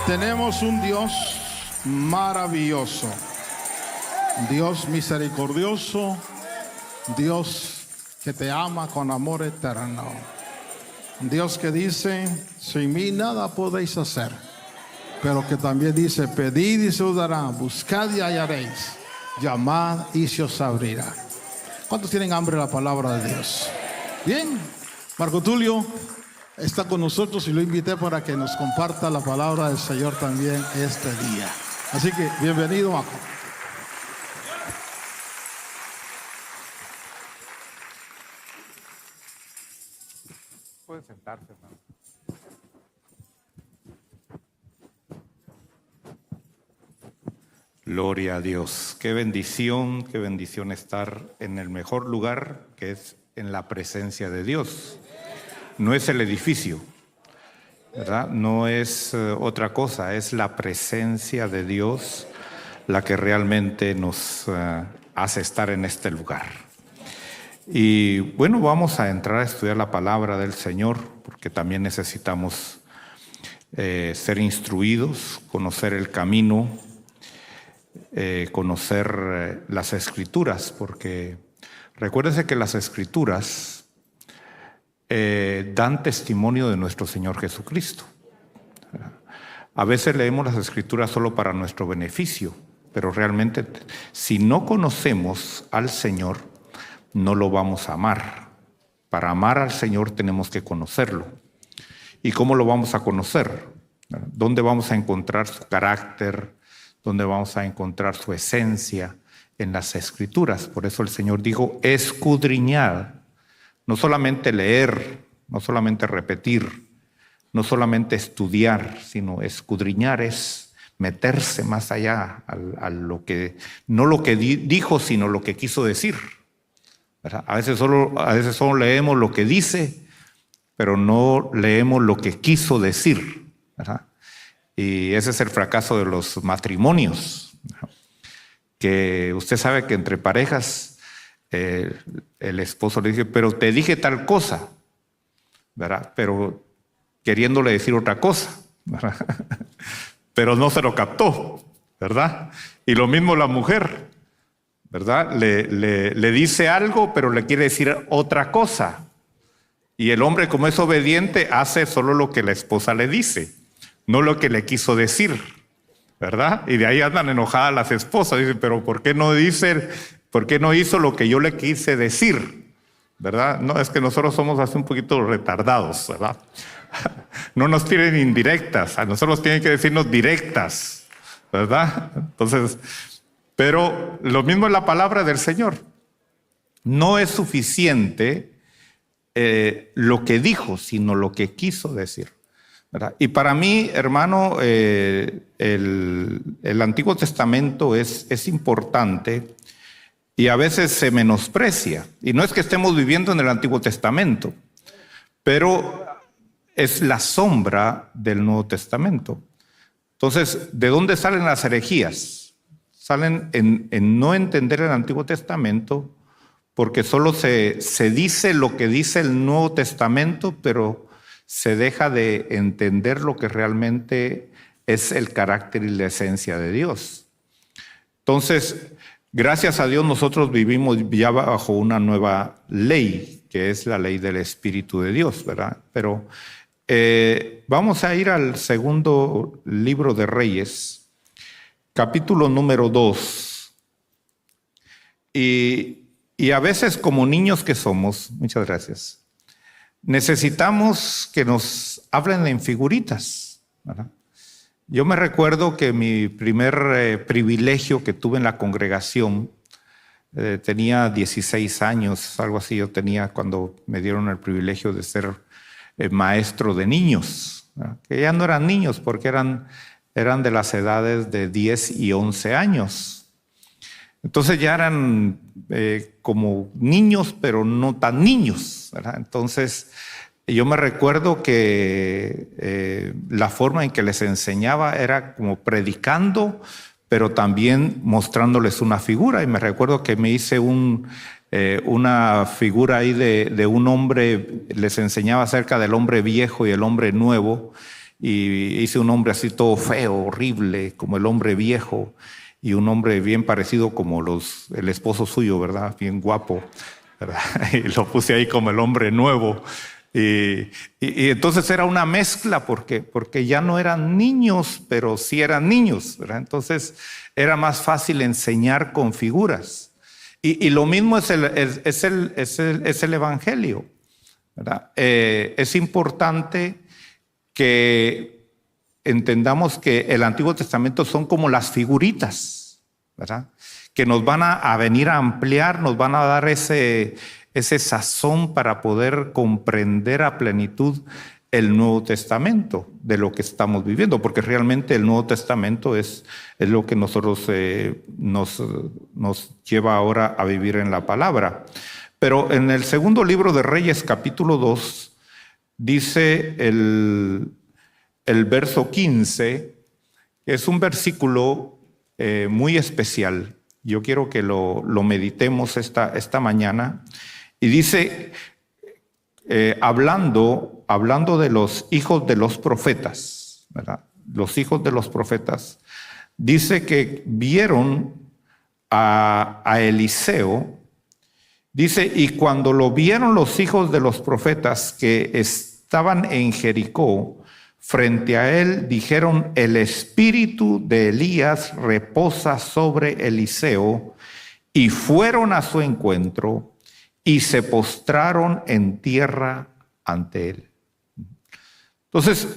Tenemos un Dios maravilloso, Dios misericordioso, Dios que te ama con amor eterno, Dios que dice, sin mí nada podéis hacer, pero que también dice, pedid y se os dará, buscad y hallaréis, llamad y se os abrirá. ¿Cuántos tienen hambre de la palabra de Dios? Bien, Marco Tulio está con nosotros y lo invité para que nos comparta la palabra del Señor también este día. Así que bienvenido, Marco. Puede sentarse, hermano. Gloria a Dios. Qué bendición estar en el mejor lugar, que es en la presencia de Dios. No es el edificio, ¿verdad? No es otra cosa, es la presencia de Dios la que realmente nos hace estar en este lugar. Y bueno, vamos a entrar a estudiar la palabra del Señor, porque también necesitamos ser instruidos, conocer el camino, conocer las Escrituras, porque recuérdense que las Escrituras dan testimonio de nuestro Señor Jesucristo. A veces leemos las Escrituras solo para nuestro beneficio, pero realmente si no conocemos al Señor, no lo vamos a amar. Para amar al Señor tenemos que conocerlo. ¿Y cómo lo vamos a conocer? ¿Dónde vamos a encontrar su carácter? ¿Dónde vamos a encontrar su esencia? En las Escrituras. Por eso el Señor dijo, escudriñad. No solamente leer, no solamente repetir, no solamente estudiar, sino escudriñar es meterse más allá a lo que, no lo que dijo, sino lo que quiso decir. ¿Verdad? A veces solo leemos lo que dice, pero no leemos lo que quiso decir. ¿Verdad? Y ese es el fracaso de los matrimonios. ¿Verdad? Que usted sabe que entre parejas el esposo le dice, pero te dije tal cosa, ¿verdad? Pero queriéndole decir otra cosa, ¿verdad? Pero no se lo captó, ¿verdad? Y lo mismo la mujer, ¿verdad? Le dice algo, pero le quiere decir otra cosa. Y el hombre, como es obediente, hace solo lo que la esposa le dice, no lo que le quiso decir, ¿verdad? Y de ahí andan enojadas las esposas, dicen, pero ¿por qué no hizo lo que yo le quise decir? ¿Verdad? No, es que nosotros somos así un poquito retardados, ¿verdad? No nos tienen indirectas, a nosotros tienen que decirnos directas, ¿verdad? Entonces, pero lo mismo es la palabra del Señor. No es suficiente lo que dijo, sino lo que quiso decir, ¿verdad? Y para mí, hermano, el Antiguo Testamento es importante. Y a veces se menosprecia. Y no es que estemos viviendo en el Antiguo Testamento, pero es la sombra del Nuevo Testamento. Entonces, ¿de dónde salen las herejías? Salen en no entender el Antiguo Testamento, porque solo se dice lo que dice el Nuevo Testamento, pero se deja de entender lo que realmente es el carácter y la esencia de Dios. Entonces, gracias a Dios nosotros vivimos ya bajo una nueva ley, que es la ley del Espíritu de Dios, ¿verdad? Pero vamos a ir al segundo libro de Reyes, capítulo número 2. Y a veces como niños que somos, muchas gracias, necesitamos que nos hablen en figuritas, ¿verdad? Yo me recuerdo que mi primer privilegio que tuve en la congregación, tenía 16 años, algo así yo tenía cuando me dieron el privilegio de ser maestro de niños, ¿verdad? Que ya no eran niños porque eran de las edades de 10 y 11 años. Entonces ya eran como niños, pero no tan niños, ¿verdad? Entonces yo me recuerdo que la forma en que les enseñaba era como predicando, pero también mostrándoles una figura. Y me recuerdo que me hice una figura ahí de un hombre, les enseñaba acerca del hombre viejo y el hombre nuevo. y hice un hombre así todo feo, horrible, como el hombre viejo, y un hombre bien parecido como el esposo suyo, ¿verdad? Bien guapo, ¿verdad? Y lo puse ahí como el hombre nuevo. Y entonces era una mezcla porque ya no eran niños, pero sí eran niños, ¿verdad? Entonces era más fácil enseñar con figuras. Y lo mismo es el Evangelio, ¿verdad? Es importante que entendamos que el Antiguo Testamento son como las figuritas, ¿verdad? Que nos van a venir a ampliar, nos van a dar ese sazón para poder comprender a plenitud el Nuevo Testamento de lo que estamos viviendo, porque realmente el Nuevo Testamento es lo que nosotros nos lleva ahora a vivir en la palabra. Pero en el segundo libro de Reyes, capítulo 2, dice el verso 15, que es un versículo muy especial. Yo quiero que lo meditemos esta mañana. Y dice, hablando de los hijos de los profetas, ¿verdad? Los hijos de los profetas, dice que vieron a Eliseo, dice, y cuando lo vieron los hijos de los profetas que estaban en Jericó, frente a él, dijeron, el espíritu de Elías reposa sobre Eliseo, y fueron a su encuentro, y se postraron en tierra ante él. Entonces,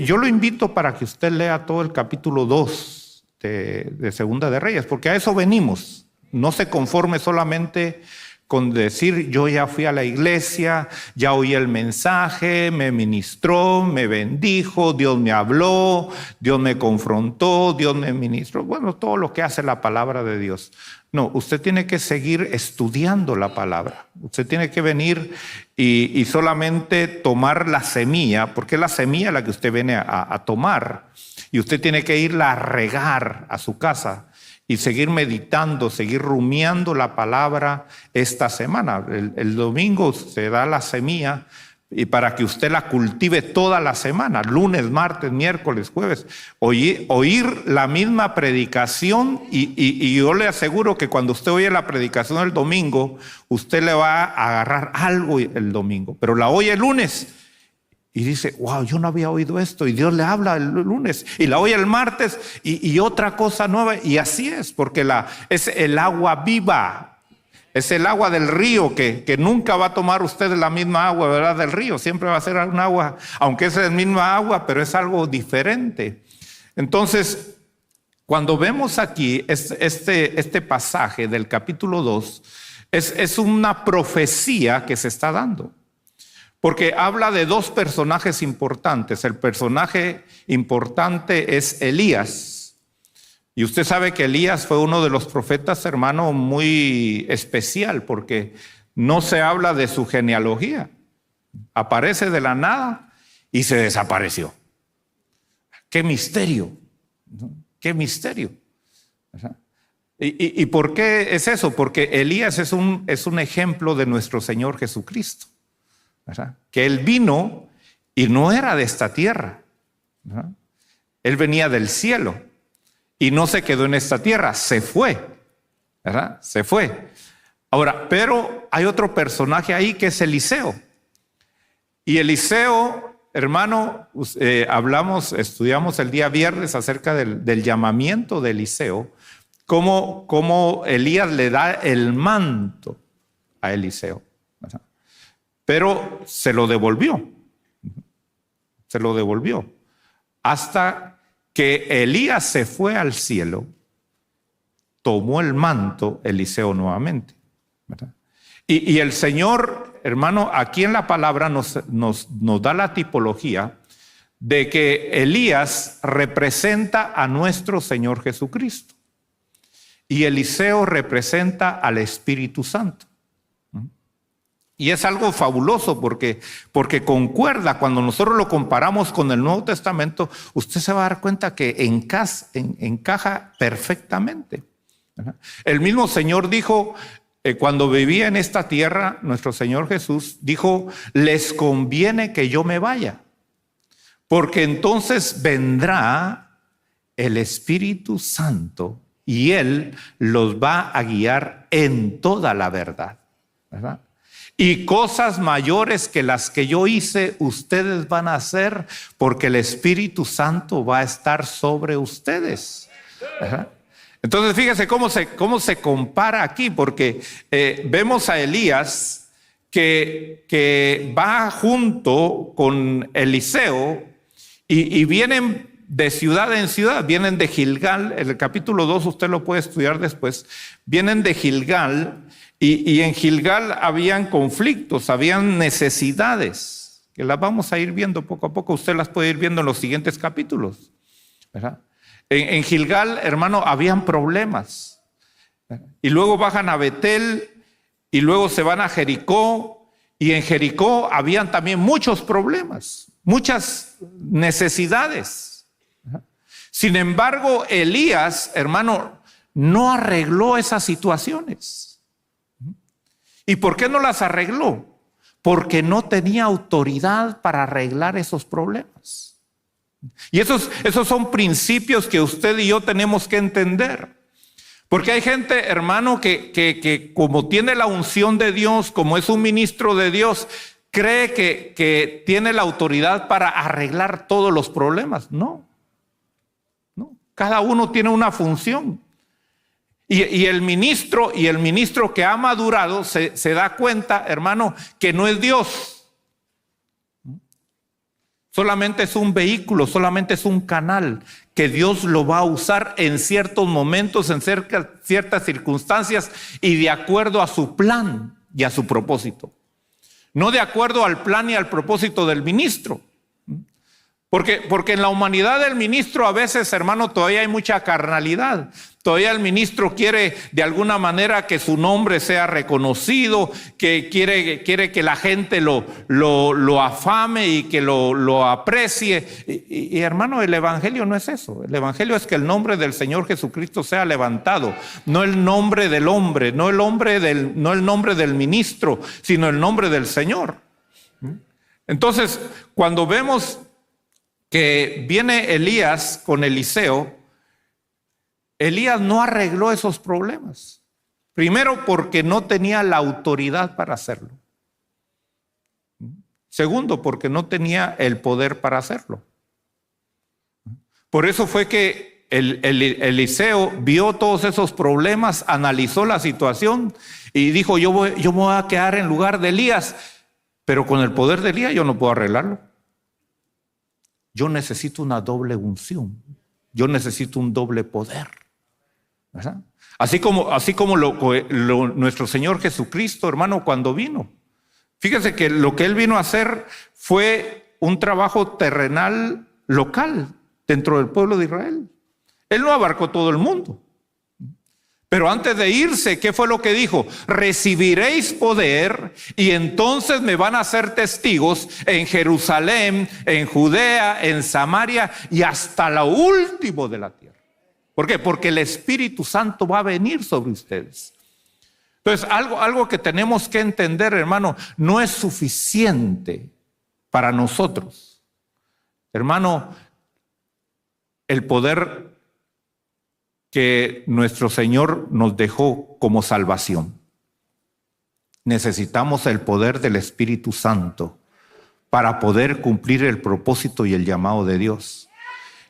yo lo invito para que usted lea todo el capítulo 2 de Segunda de Reyes, porque a eso venimos. No se conforme solamente con decir, yo ya fui a la iglesia, ya oí el mensaje, me ministró, me bendijo, Dios me habló, Dios me confrontó, Dios me ministró. Bueno, todo lo que hace la palabra de Dios. No, usted tiene que seguir estudiando la palabra. Usted tiene que venir y solamente tomar la semilla, porque es la semilla la que usted viene a tomar. Y usted tiene que irla a regar a su casa y seguir meditando, seguir rumiando la palabra esta semana. El domingo se da la semilla y para que usted la cultive toda la semana, lunes, martes, miércoles, jueves, oír la misma predicación y yo le aseguro que cuando usted oye la predicación el domingo, usted le va a agarrar algo el domingo, pero la oye el lunes y dice, wow, yo no había oído esto, y Dios le habla el lunes, y la oye el martes y otra cosa nueva, y así es, porque es el agua viva. Es el agua del río que nunca va a tomar usted la misma agua, ¿verdad? Del río, siempre va a ser un agua, aunque es la misma agua, pero es algo diferente. Entonces, cuando vemos aquí este pasaje del capítulo 2, es una profecía que se está dando. Porque habla de dos personajes importantes. El personaje importante es Elías. Y usted sabe que Elías fue uno de los profetas, hermano, muy especial, porque no se habla de su genealogía. Aparece de la nada y se desapareció. ¡Qué misterio! ¿No? ¡Qué misterio! ¿Y por qué es eso? Porque Elías es un ejemplo de nuestro Señor Jesucristo, ¿verdad? Que Él vino y no era de esta tierra, ¿verdad? Él venía del cielo. Y no se quedó en esta tierra, se fue, ¿verdad? Se fue. Ahora, pero hay otro personaje ahí que es Eliseo. Y Eliseo, hermano, estudiamos el día viernes acerca del llamamiento de Eliseo, cómo Elías le da el manto a Eliseo, ¿verdad? Pero se lo devolvió. Se lo devolvió. Hasta que Elías se fue al cielo, tomó el manto Eliseo nuevamente, ¿verdad? Y el Señor, hermano, aquí en la palabra nos da la tipología de que Elías representa a nuestro Señor Jesucristo y Eliseo representa al Espíritu Santo. Y es algo fabuloso porque concuerda, cuando nosotros lo comparamos con el Nuevo Testamento, usted se va a dar cuenta que encaja perfectamente, ¿verdad? El mismo Señor dijo, cuando vivía en esta tierra, nuestro Señor Jesús dijo, les conviene que yo me vaya, porque entonces vendrá el Espíritu Santo y Él los va a guiar en toda la verdad, ¿verdad? Y cosas mayores que las que yo hice, ustedes van a hacer, porque el Espíritu Santo va a estar sobre ustedes, ¿verdad? Entonces fíjese cómo se compara aquí, porque vemos a Elías que va junto con Eliseo y vienen de ciudad en ciudad, vienen de Gilgal. En el capítulo 2 usted lo puede estudiar después. Vienen de Gilgal y en Gilgal habían conflictos, habían necesidades, que las vamos a ir viendo poco a poco. Usted las puede ir viendo en los siguientes capítulos, ¿verdad? En Gilgal, hermano, habían problemas. Y luego bajan a Betel y luego se van a Jericó. Y en Jericó habían también muchos problemas, muchas necesidades. Sin embargo, Elías, hermano, no arregló esas situaciones. ¿Y por qué no las arregló? Porque no tenía autoridad para arreglar esos problemas. Y esos son principios que usted y yo tenemos que entender. Porque hay gente, hermano, que como tiene la unción de Dios, como es un ministro de Dios, cree que tiene la autoridad para arreglar todos los problemas. No. Cada uno tiene una función. Y el ministro que ha madurado se da cuenta, hermano, que no es Dios. Solamente es un vehículo, solamente es un canal que Dios lo va a usar en ciertos momentos, en ciertas circunstancias y de acuerdo a su plan y a su propósito. No de acuerdo al plan y al propósito del ministro. Porque en la humanidad del ministro a veces, hermano, todavía hay mucha carnalidad. Todavía el ministro quiere de alguna manera que su nombre sea reconocido, que quiere que la gente lo afame y que lo aprecie. Y hermano, el evangelio no es eso. El evangelio es que el nombre del Señor Jesucristo sea levantado. No el nombre del hombre, no el nombre del ministro, sino el nombre del Señor. Entonces, cuando vemos que viene Elías con Eliseo, Elías no arregló esos problemas. Primero, porque no tenía la autoridad para hacerlo. Segundo, porque no tenía el poder para hacerlo. Por eso fue que Eliseo vio todos esos problemas, analizó la situación y dijo, yo me voy a quedar en lugar de Elías, pero con el poder de Elías yo no puedo arreglarlo. Yo necesito una doble unción. Yo necesito un doble poder, ¿verdad? Así como nuestro Señor Jesucristo, hermano, cuando vino. Fíjese que lo que Él vino a hacer fue un trabajo terrenal local dentro del pueblo de Israel. Él no abarcó todo el mundo. Pero antes de irse, ¿qué fue lo que dijo? Recibiréis poder y entonces me van a ser testigos en Jerusalén, en Judea, en Samaria y hasta lo último de la tierra. ¿Por qué? Porque el Espíritu Santo va a venir sobre ustedes. Entonces, algo que tenemos que entender, hermano, no es suficiente para nosotros. Hermano, el poder que nuestro Señor nos dejó como salvación. Necesitamos el poder del Espíritu Santo para poder cumplir el propósito y el llamado de Dios.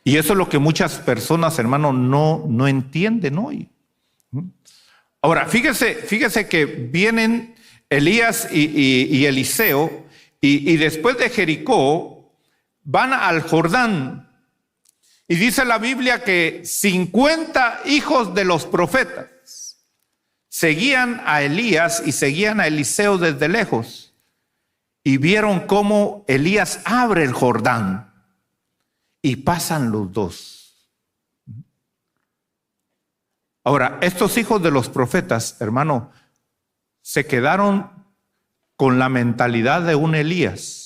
Y eso es lo que muchas personas, hermano, no entienden hoy. Ahora, fíjese que vienen Elías y Eliseo y después de Jericó van al Jordán. Y dice la Biblia que 50 hijos de los profetas seguían a Elías y seguían a Eliseo desde lejos. Y vieron cómo Elías abre el Jordán y pasan los dos. Ahora, estos hijos de los profetas, hermano, se quedaron con la mentalidad de un Elías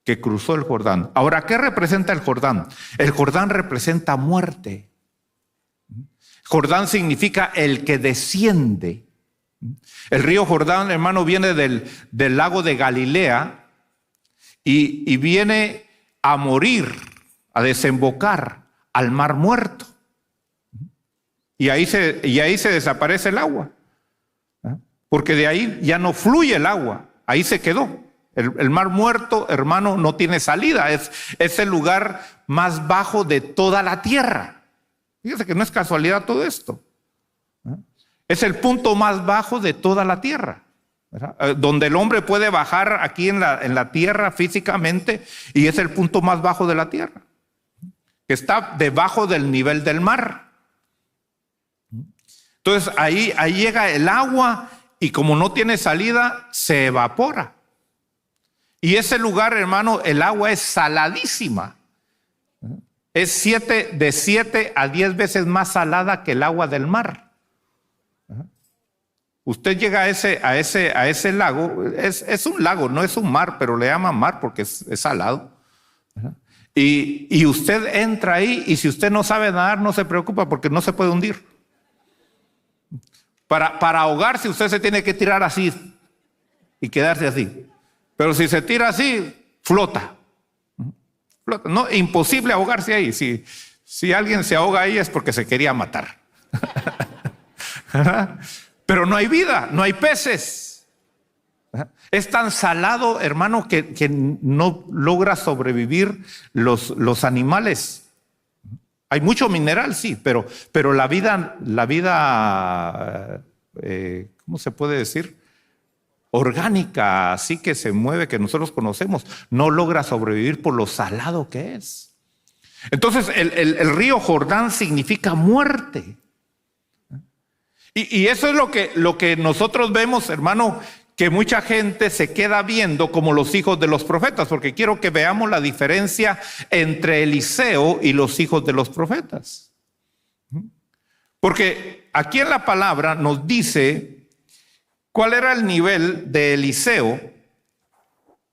que cruzó el Jordán. Ahora, ¿qué representa el Jordán? El Jordán representa muerte. Jordán significa el que desciende. El río Jordán, hermano, viene del lago de Galilea y viene a morir, a desembocar al mar muerto. Y ahí se desaparece el agua. Porque de ahí ya no fluye el agua, ahí se quedó. El mar muerto, hermano, no tiene salida, es el lugar más bajo de toda la tierra. Fíjese que no es casualidad todo esto. Es el punto más bajo de toda la tierra, ¿verdad? Donde el hombre puede bajar aquí en la tierra físicamente, y es el punto más bajo de la tierra, que está debajo del nivel del mar. Entonces ahí llega el agua, y como no tiene salida, se evapora. Y ese lugar, hermano, el agua es saladísima. Es de 7 a 10 veces más salada que el agua del mar. Usted llega a ese lago, es un lago, no es un mar, pero le llaman mar porque es salado. Y usted entra ahí, y si usted no sabe nadar, no se preocupa porque no se puede hundir. Para ahogarse usted se tiene que tirar así y quedarse así. Pero si se tira así, flota. No, imposible ahogarse ahí. Si alguien se ahoga ahí es porque se quería matar. Pero no hay vida, no hay peces. Es tan salado, hermano, que no logra sobrevivir los animales. Hay mucho mineral, sí, pero la vida, ¿cómo se puede decir? Orgánica, así que se mueve, que nosotros conocemos, no logra sobrevivir por lo salado que es. Entonces, el río Jordán significa muerte. Y eso es lo que nosotros vemos, hermano, que mucha gente se queda viendo como los hijos de los profetas, porque quiero que veamos la diferencia entre Eliseo y los hijos de los profetas. Porque aquí en la palabra nos dice cuál era el nivel de Eliseo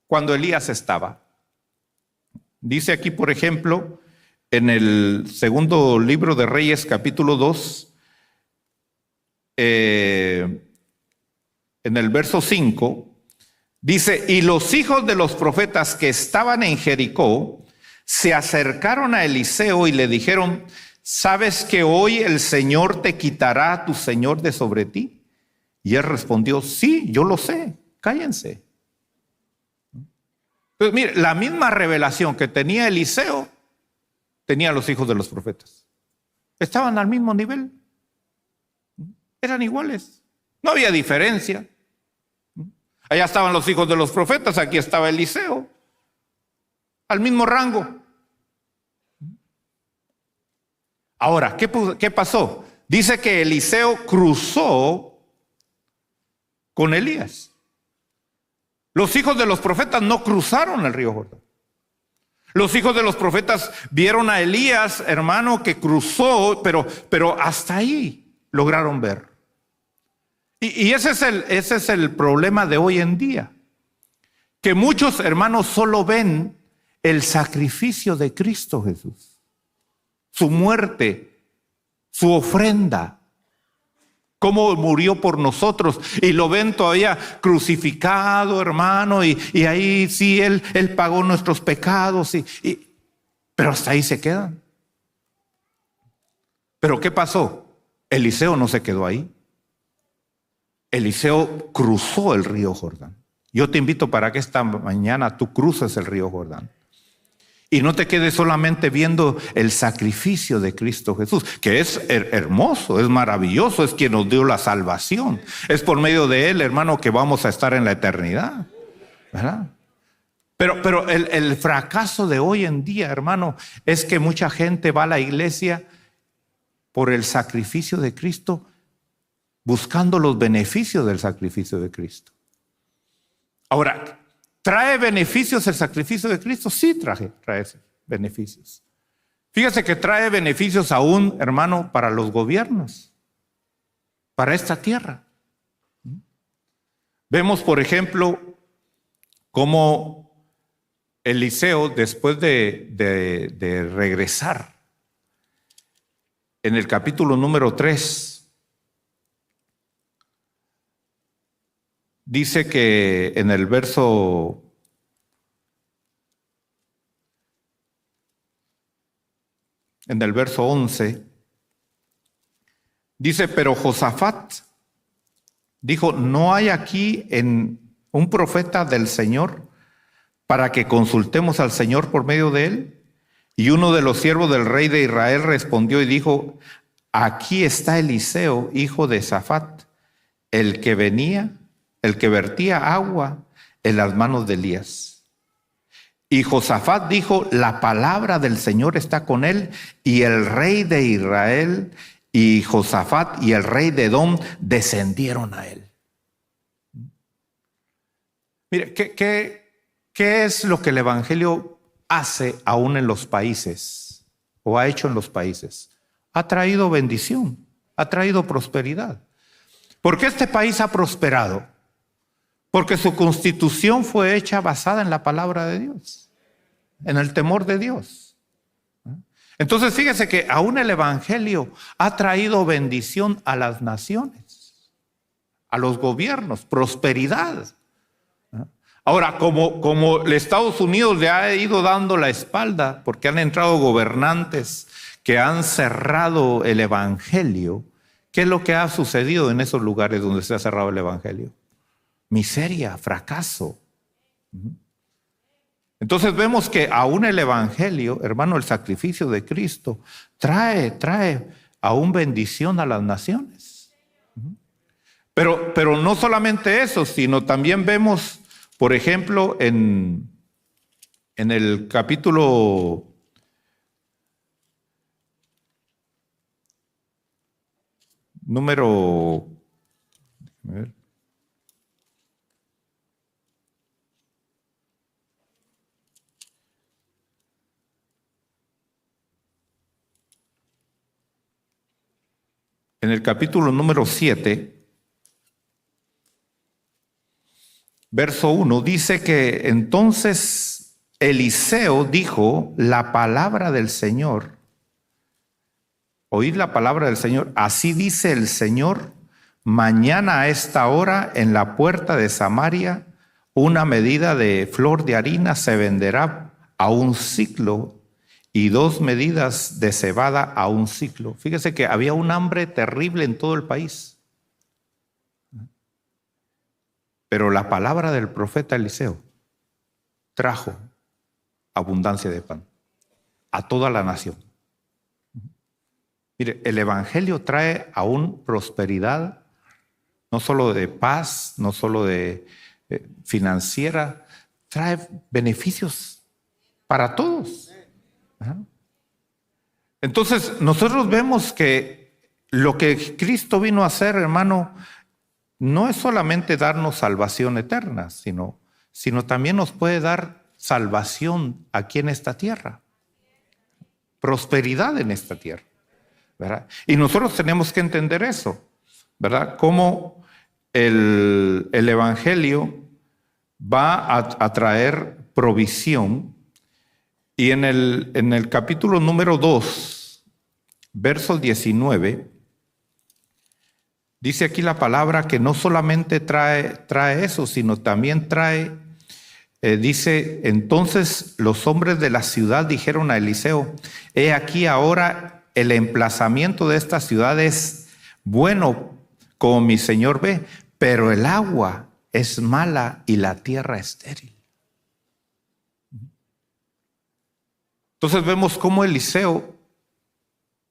cuando Elías estaba. Dice aquí, por ejemplo, en el segundo libro de Reyes, capítulo 2, en el verso 5, dice: y los hijos de los profetas que estaban en Jericó se acercaron a Eliseo y le dijeron: ¿sabes que hoy el Señor te quitará a tu señor de sobre ti? Y él respondió: sí, yo lo sé, cállense. Entonces, mire, la misma revelación que tenía Eliseo, tenían los hijos de los profetas. Estaban al mismo nivel. Eran iguales. No había diferencia. Allá estaban los hijos de los profetas, aquí estaba Eliseo, al mismo rango. Ahora, ¿qué pasó? Dice que Eliseo cruzó con Elías. Los hijos de los profetas no cruzaron el río Jordán. Los hijos de los profetas vieron a Elías, hermano, que cruzó, pero hasta ahí lograron ver. Y ese es el problema de hoy en día, que muchos hermanos solo ven el sacrificio de Cristo Jesús, su muerte, su ofrenda, cómo murió por nosotros, y lo ven todavía crucificado, hermano, y ahí sí él pagó nuestros pecados, pero hasta ahí se quedan. ¿Pero qué pasó? Eliseo no se quedó ahí. Eliseo cruzó el río Jordán. Yo te invito para que esta mañana tú cruces el río Jordán y no te quedes solamente viendo el sacrificio de Cristo Jesús, que es hermoso, es maravilloso, es quien nos dio la salvación. Es por medio de él, hermano, que vamos a estar en la eternidad, ¿verdad? Pero el fracaso de hoy en día, hermano, es que mucha gente va a la iglesia por el sacrificio de Cristo, buscando los beneficios del sacrificio de Cristo. Ahora, ¿trae beneficios el sacrificio de Cristo? Sí, trae beneficios. Fíjese que trae beneficios aún, hermano, para los gobiernos, para esta tierra. Vemos, por ejemplo, cómo Eliseo, después de regresar, en el capítulo número 3, dice que en el verso en el verso 11, dice, pero Josafat dijo, ¿no hay aquí un profeta del Señor para que consultemos al Señor por medio de él? Y uno de los siervos del rey de Israel respondió y dijo, aquí está Eliseo, hijo de Safat, el que vertía agua en las manos de Elías. Y Josafat dijo, la palabra del Señor está con él. Y el rey de Israel y Josafat y el rey de Edom descendieron a él. Mire, ¿qué es lo que el evangelio hace aún en los países o ha hecho en los países? Ha traído bendición, ha traído prosperidad. ¿Por qué este país ha prosperado? Porque su constitución fue hecha basada en la palabra de Dios, en el temor de Dios. Entonces fíjese que aún el evangelio ha traído bendición a las naciones, a los gobiernos, prosperidad. Ahora, como Estados Unidos le ha ido dando la espalda, porque han entrado gobernantes que han cerrado el evangelio, ¿qué es lo que ha sucedido en esos lugares donde se ha cerrado el evangelio? Miseria, fracaso. Entonces vemos que aún el evangelio, hermano, el sacrificio de Cristo, trae aún bendición a las naciones. Pero no solamente eso, sino también vemos, por ejemplo, en el capítulo número... a ver, en el capítulo número 7, verso 1, dice que entonces Eliseo dijo la palabra del Señor. Oíd la palabra del Señor. Así dice el Señor, mañana a esta hora en la puerta de Samaria, una medida de flor de harina se venderá a un siclo y 2 medidas de cebada a un siclo. Fíjese que había un hambre terrible en todo el país. Pero la palabra del profeta Eliseo trajo abundancia de pan a toda la nación. Mire, el evangelio trae aún prosperidad, no solo de paz, no solo de financiera, trae beneficios para todos. Entonces, nosotros vemos que lo que Cristo vino a hacer, hermano, no es solamente darnos salvación eterna, sino también nos puede dar salvación aquí en esta tierra, prosperidad en esta tierra, ¿verdad? Y nosotros tenemos que entender eso, ¿verdad? Cómo el evangelio va a traer provisión. Y en el capítulo número 2, verso 19, dice aquí la palabra que no solamente trae eso, sino también dice, entonces los hombres de la ciudad dijeron a Eliseo, he aquí ahora el emplazamiento de esta ciudad es bueno, como mi señor ve, pero el agua es mala y la tierra estéril. Entonces vemos cómo Eliseo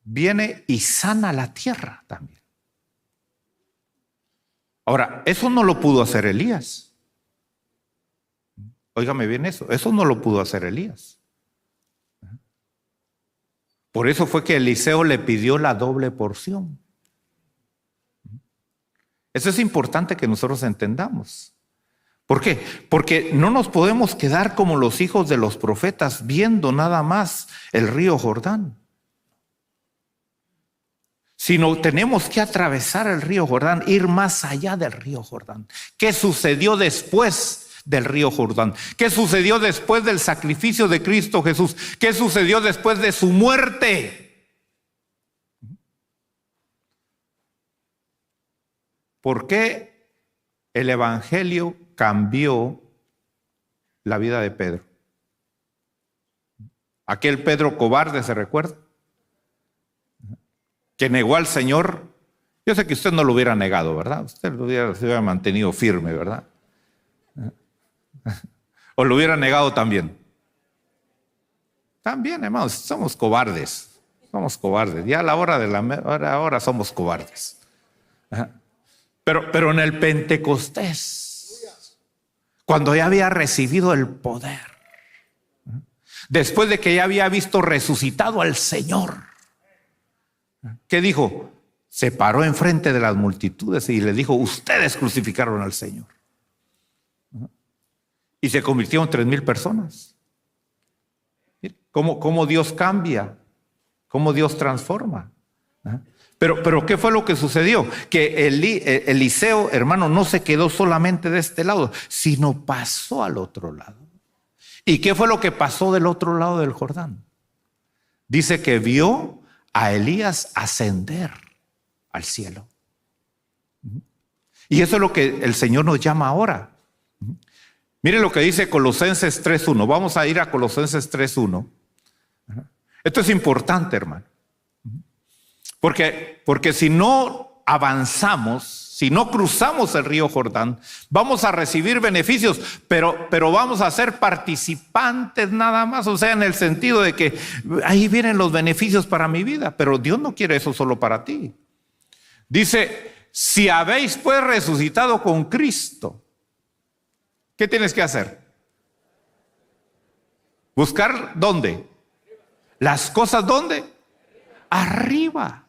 viene y sana la tierra también. Ahora, eso no lo pudo hacer Elías. Óigame bien eso no lo pudo hacer Elías. Por eso fue que Eliseo le pidió la doble porción. Eso es importante que nosotros entendamos. ¿Por qué? Porque no nos podemos quedar como los hijos de los profetas viendo nada más el río Jordán, sino tenemos que atravesar el río Jordán, ir más allá del río Jordán. ¿Qué sucedió después del río Jordán? ¿Qué sucedió después del sacrificio de Cristo Jesús? ¿Qué sucedió después de su muerte? ¿Por qué el evangelio cambió la vida de Pedro? Aquel Pedro cobarde, ¿se recuerda? que negó al Señor, yo sé que usted no lo hubiera negado, ¿verdad? Usted se hubiera mantenido firme, ¿verdad? ¿O lo hubiera negado también? También, hermanos, somos cobardes. Somos cobardes. Ya a la hora de la hora somos cobardes. Pero en el Pentecostés, cuando ya había recibido el poder, después de que ya había visto resucitado al Señor, ¿qué dijo? Se paró enfrente de las multitudes y le dijo: ustedes crucificaron al Señor. Y se convirtieron 3,000 personas. ¿Cómo Dios cambia? ¿Cómo Dios transforma? Pero ¿qué fue lo que sucedió? Que Eliseo, hermano, no se quedó solamente de este lado, sino pasó al otro lado. ¿Y qué fue lo que pasó del otro lado del Jordán? Dice que vio a Elías ascender al cielo. Y eso es lo que el Señor nos llama ahora. Mire lo que dice Colosenses 3:1. Vamos a ir a Colosenses 3:1. Esto es importante, hermano. Porque si no avanzamos, si no cruzamos el río Jordán, vamos a recibir beneficios, pero vamos a ser participantes nada más. O sea, en el sentido de que ahí vienen los beneficios para mi vida, pero Dios no quiere eso solo para ti. Dice: si habéis pues resucitado con Cristo, ¿qué tienes que hacer? ¿Buscar dónde? Las cosas ¿dónde? Arriba,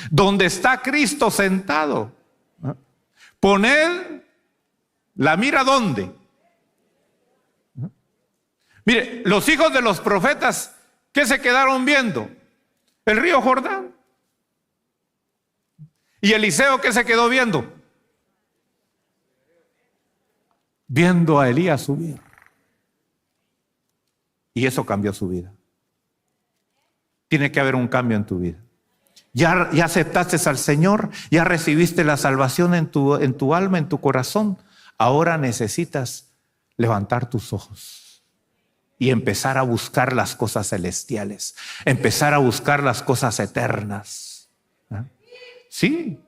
donde está Cristo sentado. Poned la mira ¿dónde? Mire, los hijos de los profetas, ¿qué se quedaron viendo? El río Jordán. ¿Y Eliseo qué se quedó viendo? Viendo a Elías subir. Y eso cambió su vida. Tiene que haber un cambio en tu vida. Ya aceptaste al Señor, ya recibiste la salvación en tu alma, en tu corazón. Ahora necesitas levantar tus ojos y empezar a buscar las cosas celestiales, empezar a buscar las cosas eternas. Sí.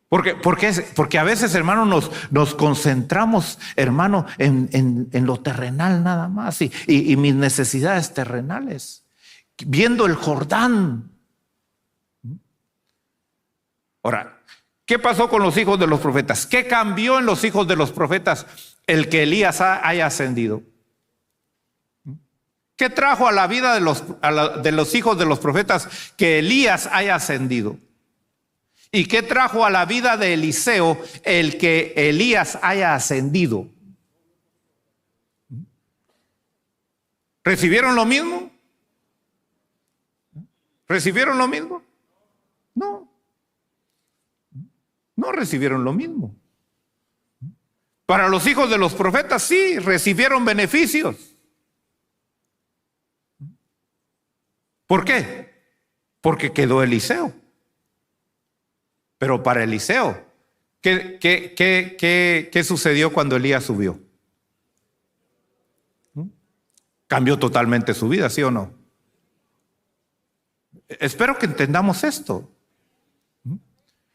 Porque a veces, hermano, nos concentramos, hermano, en lo terrenal nada más y mis necesidades terrenales, viendo el Jordán. Ahora, ¿qué pasó con los hijos de los profetas? ¿Qué cambió en los hijos de los profetas el que Elías haya ascendido? ¿Qué trajo a la vida de los hijos de los profetas que Elías haya ascendido? ¿Y qué trajo a la vida de Eliseo el que Elías haya ascendido? ¿Recibieron lo mismo? ¿Recibieron lo mismo? No. No recibieron lo mismo. Para los hijos de los profetas sí, recibieron beneficios. ¿Por qué? Porque quedó Eliseo. Pero para Eliseo, ¿qué sucedió cuando Elías subió? Cambió totalmente su vida, ¿sí o no? Espero que entendamos esto.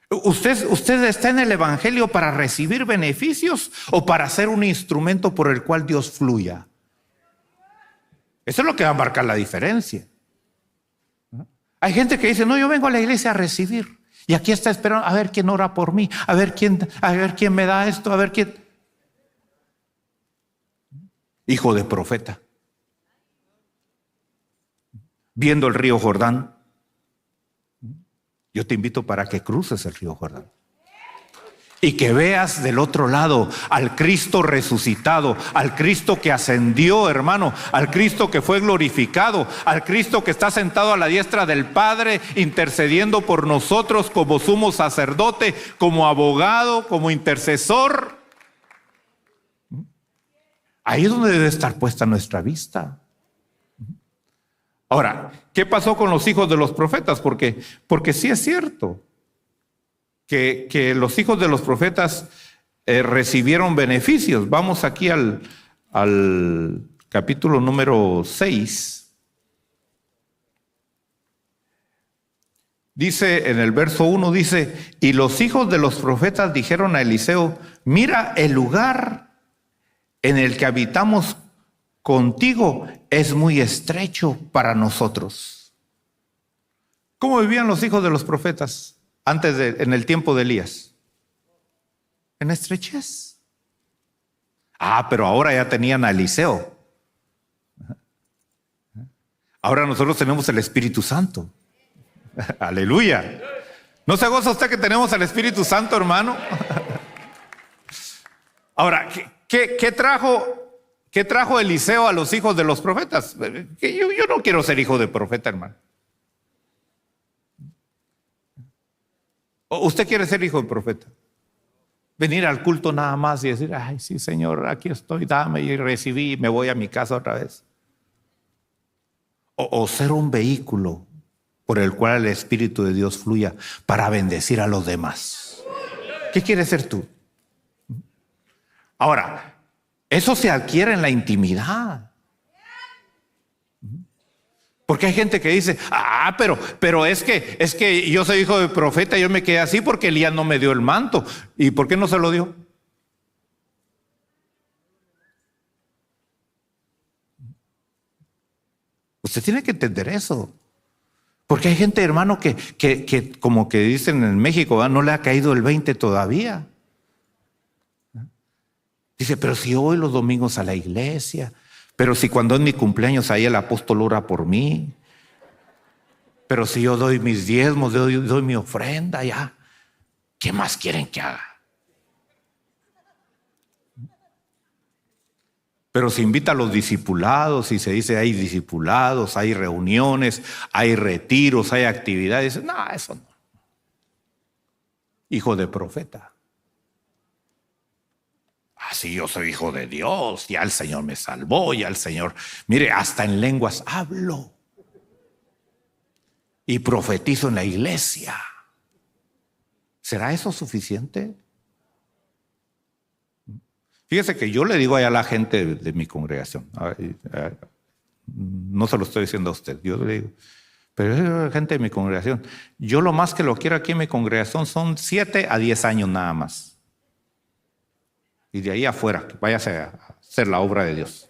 ¿Usted está en el Evangelio para recibir beneficios o para ser un instrumento por el cual Dios fluya? Eso es lo que va a marcar la diferencia. Hay gente que dice: no, yo vengo a la iglesia a recibir. Y aquí está esperando a ver quién ora por mí, a ver quién me da esto, a ver quién. Hijo de profeta, viendo el río Jordán. Yo te invito para que cruces el río Jordán y que veas del otro lado al Cristo resucitado, al Cristo que ascendió, hermano, al Cristo que fue glorificado, al Cristo que está sentado a la diestra del Padre, intercediendo por nosotros como sumo sacerdote, como abogado, como intercesor. Ahí es donde debe estar puesta nuestra vista. Ahora, ¿qué pasó con los hijos de los profetas? Porque sí es cierto que los hijos de los profetas recibieron beneficios. Vamos aquí al capítulo número 6. Dice en el verso 1, dice, y los hijos de los profetas dijeron a Eliseo, mira, el lugar en el que habitamos contigo es muy estrecho para nosotros. ¿Cómo vivían los hijos de los profetas en el tiempo de Elías? En estrechez. Pero ahora ya tenían a Eliseo. Ahora nosotros tenemos el Espíritu Santo. Aleluya. ¿No se goza usted que tenemos al Espíritu Santo, hermano? Ahora, ¿qué trajo Eliseo a los hijos de los profetas? Yo no quiero ser hijo de profeta, hermano. ¿Usted quiere ser hijo de profeta? Venir al culto nada más y decir, ay, sí, Señor, aquí estoy, dame, y recibí, y me voy a mi casa otra vez. O ser un vehículo por el cual el Espíritu de Dios fluya para bendecir a los demás. ¿Qué quieres ser tú? Ahora, eso se adquiere en la intimidad. Porque hay gente que dice, pero es que yo soy hijo de profeta y yo me quedé así porque Elías no me dio el manto. ¿Y por qué no se lo dio? Usted tiene que entender eso. Porque hay gente, hermano, que como que dicen en México, no le ha caído el 20 todavía. Dice, pero si voy los domingos a la iglesia, pero si cuando es mi cumpleaños ahí el apóstol ora por mí, pero si yo doy mis diezmos, doy mi ofrenda, ya, ¿qué más quieren que haga? Pero se invita a los discipulados y se dice hay discipulados, hay reuniones, hay retiros, hay actividades. No, eso no. Hijo de profeta. Sí, yo soy hijo de Dios, ya el Señor me salvó, ya el Señor, mire, hasta en lenguas hablo y profetizo en la iglesia. ¿Será eso suficiente? Fíjese que yo le digo allá a la gente de mi congregación, no se lo estoy diciendo a usted, yo le digo, pero es la gente de mi congregación, yo lo más que lo quiero aquí en mi congregación son 7 a 10 años nada más. Y de ahí afuera, váyase a hacer la obra de Dios.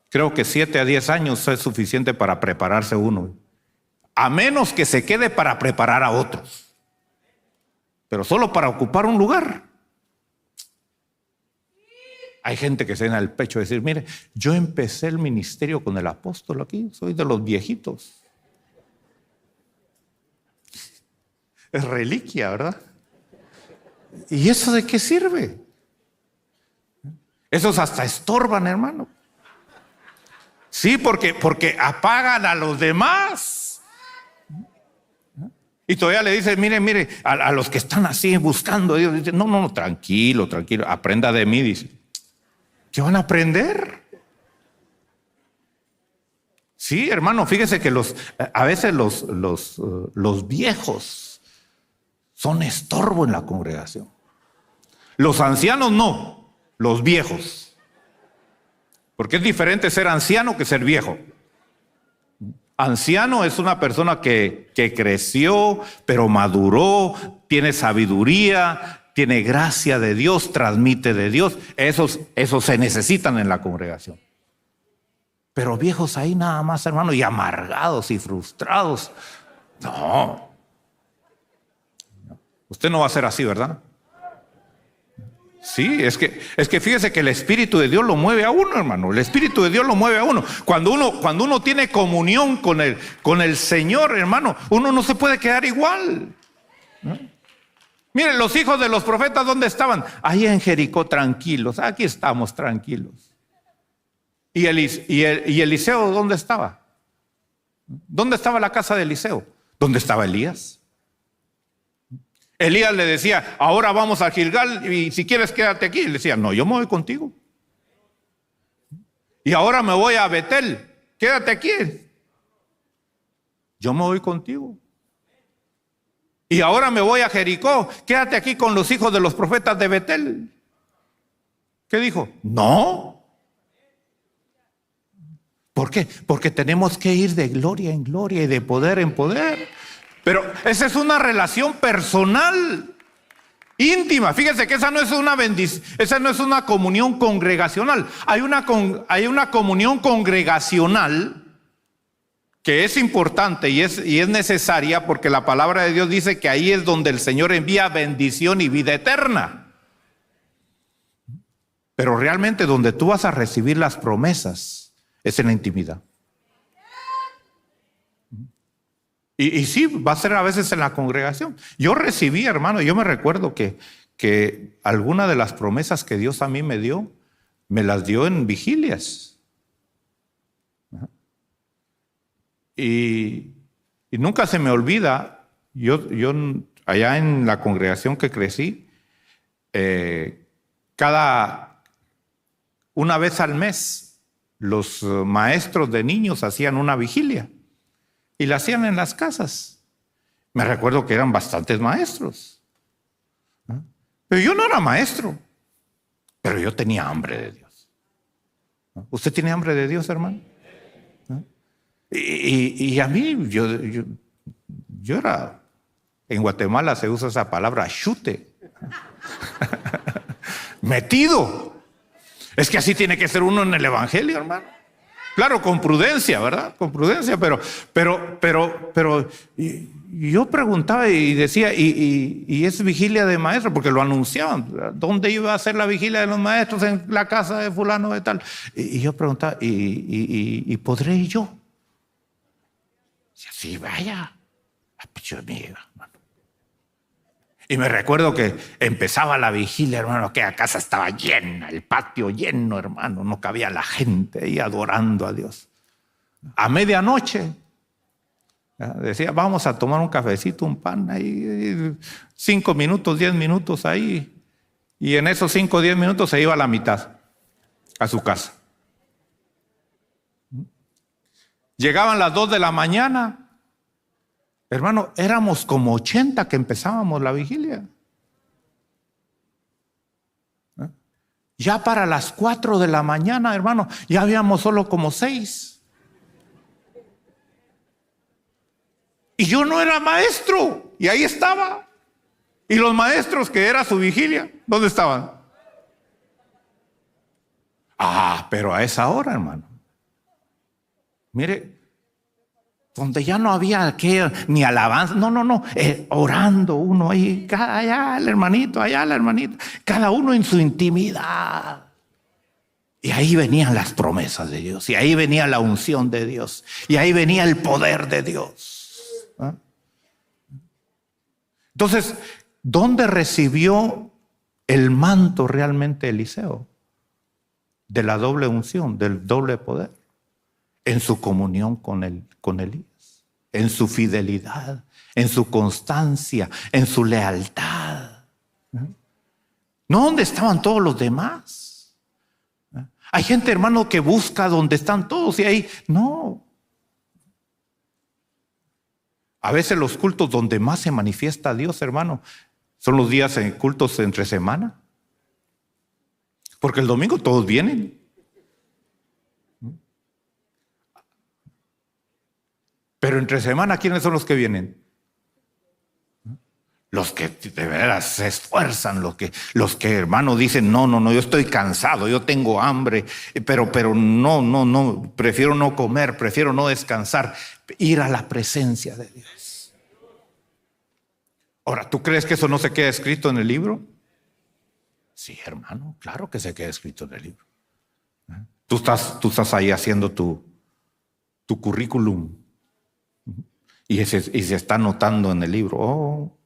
Creo que 7 a 10 años es suficiente para prepararse uno, a menos que se quede para preparar a otros, pero solo para ocupar un lugar. Hay gente que se llena el pecho de decir, mire, yo empecé el ministerio con el apóstol aquí, soy de los viejitos. Es reliquia, ¿verdad? ¿Y eso de qué sirve? Esos hasta estorban, hermano. Sí, porque apagan a los demás. Y todavía le dicen, mire, a los que están así buscando a Dios, dicen, no, tranquilo, aprenda de mí, dice. ¿Qué van a aprender? Sí, hermano, fíjese que a veces los viejos son estorbo en la congregación. Los ancianos no, los viejos. Porque es diferente ser anciano que ser viejo. Anciano es una persona que creció, pero maduró, tiene sabiduría, tiene gracia de Dios, transmite de Dios. Esos se necesitan en la congregación. Pero viejos ahí nada más, hermano, y amargados y frustrados. No. Usted no va a ser así, ¿verdad? Sí, es que fíjese que el Espíritu de Dios lo mueve a uno, hermano. El Espíritu de Dios lo mueve a uno. Cuando uno tiene comunión con el Señor, hermano, uno no se puede quedar igual, ¿no? Miren, los hijos de los profetas, ¿dónde estaban? Ahí en Jericó, tranquilos. Aquí estamos tranquilos. ¿Y Eliseo dónde estaba? ¿Dónde estaba la casa de Eliseo? ¿Dónde estaba Elías? Elías le decía, ahora vamos a Gilgal y si quieres quédate aquí. Y le decía, no, yo me voy contigo. Y ahora me voy a Betel, quédate aquí. Yo me voy contigo. Y ahora me voy a Jericó, quédate aquí con los hijos de los profetas de Betel. ¿Qué dijo? No. ¿Por qué? Porque tenemos que ir de gloria en gloria y de poder en poder. Pero esa es una relación personal, íntima. Fíjese que esa no es una bendición, esa no es una comunión congregacional. Hay una comunión congregacional que es importante y es necesaria, porque la palabra de Dios dice que ahí es donde el Señor envía bendición y vida eterna. Pero realmente donde tú vas a recibir las promesas es en la intimidad. Y sí, va a ser a veces en la congregación. Yo recibí, hermano, yo me recuerdo que alguna de las promesas que Dios a mí me dio, me las dio en vigilias. Y nunca se me olvida, yo allá en la congregación que crecí, una vez al mes, los maestros de niños hacían una vigilia y la hacían en las casas. Me recuerdo que eran bastantes maestros. Pero yo no era maestro, pero yo tenía hambre de Dios. ¿Usted tiene hambre de Dios, hermano? Y a mí, yo era, en Guatemala se usa esa palabra, chute. Metido. Es que así tiene que ser uno en el evangelio, hermano. Claro, con prudencia, ¿verdad? Con prudencia, pero yo preguntaba y decía, y es vigilia de maestros, porque lo anunciaban. ¿Dónde iba a ser la vigilia de los maestros? En la casa de fulano de tal. Y yo preguntaba, ¿y podré yo? Y así, vaya. Pues yo me iba, hermano. Y me recuerdo que empezaba la vigilia, hermano, que la casa estaba llena, el patio lleno, hermano, no cabía la gente ahí adorando a Dios. A medianoche, decía, vamos a tomar un cafecito, un pan, ahí, 5 minutos, 10 minutos ahí. Y en esos 5 o 10 minutos se iba a la mitad, a su casa. Llegaban las 2 de la mañana. Hermano, éramos como 80 que empezábamos la vigilia. Ya para las 4 de la mañana, hermano, ya habíamos solo como 6. Y yo no era maestro, y ahí estaba. Y los maestros que era su vigilia, ¿dónde estaban? Pero a esa hora, hermano. Mire, donde ya no había ni alabanza, no, orando uno ahí, allá el hermanito, allá la hermanita, cada uno en su intimidad. Y ahí venían las promesas de Dios, y ahí venía la unción de Dios, y ahí venía el poder de Dios. Entonces, ¿dónde recibió el manto realmente Eliseo? De la doble unción, del doble poder. En su comunión con Elías, en su fidelidad, en su constancia, en su lealtad. No donde estaban todos los demás. Hay gente, hermano, que busca donde están todos y ahí, no. A veces los cultos donde más se manifiesta Dios, hermano, son los días en cultos entre semana. Porque el domingo todos vienen. Pero entre semana, ¿quiénes son los que vienen? Los que de veras se esfuerzan, los que hermano dicen, no, yo estoy cansado, yo tengo hambre, pero no, prefiero no comer, prefiero no descansar, ir a la presencia de Dios. Ahora, ¿tú crees que eso no se queda escrito en el libro? Sí, hermano, claro que se queda escrito en el libro. Tú estás ahí haciendo tu currículum. Y se está anotando en el libro.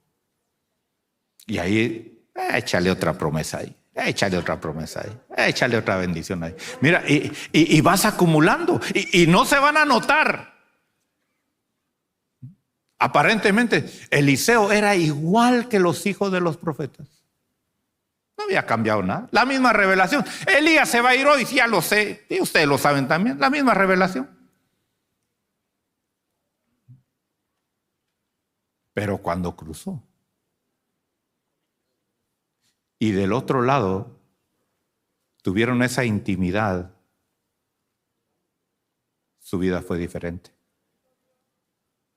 Y ahí, échale otra promesa ahí. Échale otra promesa ahí. Échale otra bendición ahí. Mira, y vas acumulando. Y no se van a notar. Aparentemente, Eliseo era igual que los hijos de los profetas. No había cambiado nada. La misma revelación. Elías se va a ir hoy, ya lo sé. Y ustedes lo saben también. La misma revelación. Pero cuando cruzó y del otro lado tuvieron esa intimidad, su vida fue diferente.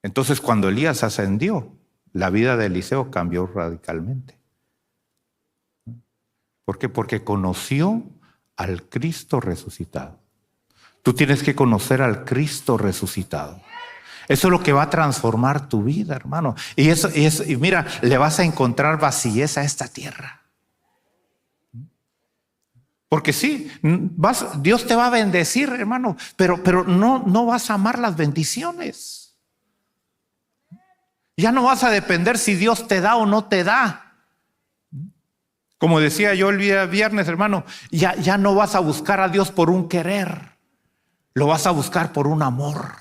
Entonces, cuando Elías ascendió, la vida de Eliseo cambió radicalmente. ¿Por qué? Porque conoció al Cristo resucitado. Tú tienes que conocer al Cristo resucitado. Eso es lo que va a transformar tu vida, hermano. Y mira, le vas a encontrar vacíez a esta tierra. Porque sí, Dios te va a bendecir, hermano, pero no vas a amar las bendiciones. Ya no vas a depender si Dios te da o no te da. Como decía yo el día viernes, hermano, ya no vas a buscar a Dios por un querer, lo vas a buscar por un amor.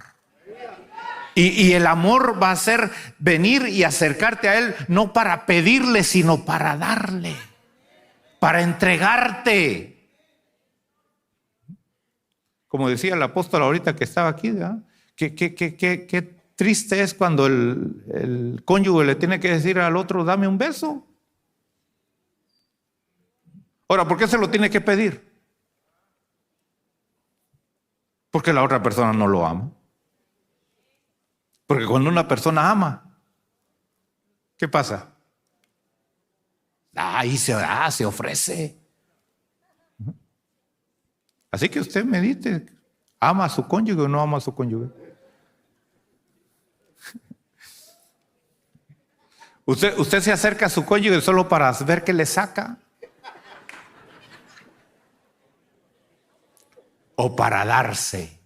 Y el amor va a ser venir y acercarte a Él, no para pedirle, sino para darle, para entregarte. Como decía el apóstol ahorita que estaba aquí, ¿verdad? Qué triste es cuando el cónyuge le tiene que decir al otro, dame un beso. Ahora, ¿por qué se lo tiene que pedir? Porque la otra persona no lo ama. Porque cuando una persona ama, ¿qué pasa? Ahí se ofrece. Así que usted medite, ¿ama a su cónyuge o no ama a su cónyuge? ¿Usted se acerca a su cónyuge solo para ver qué le saca? ¿O para darse,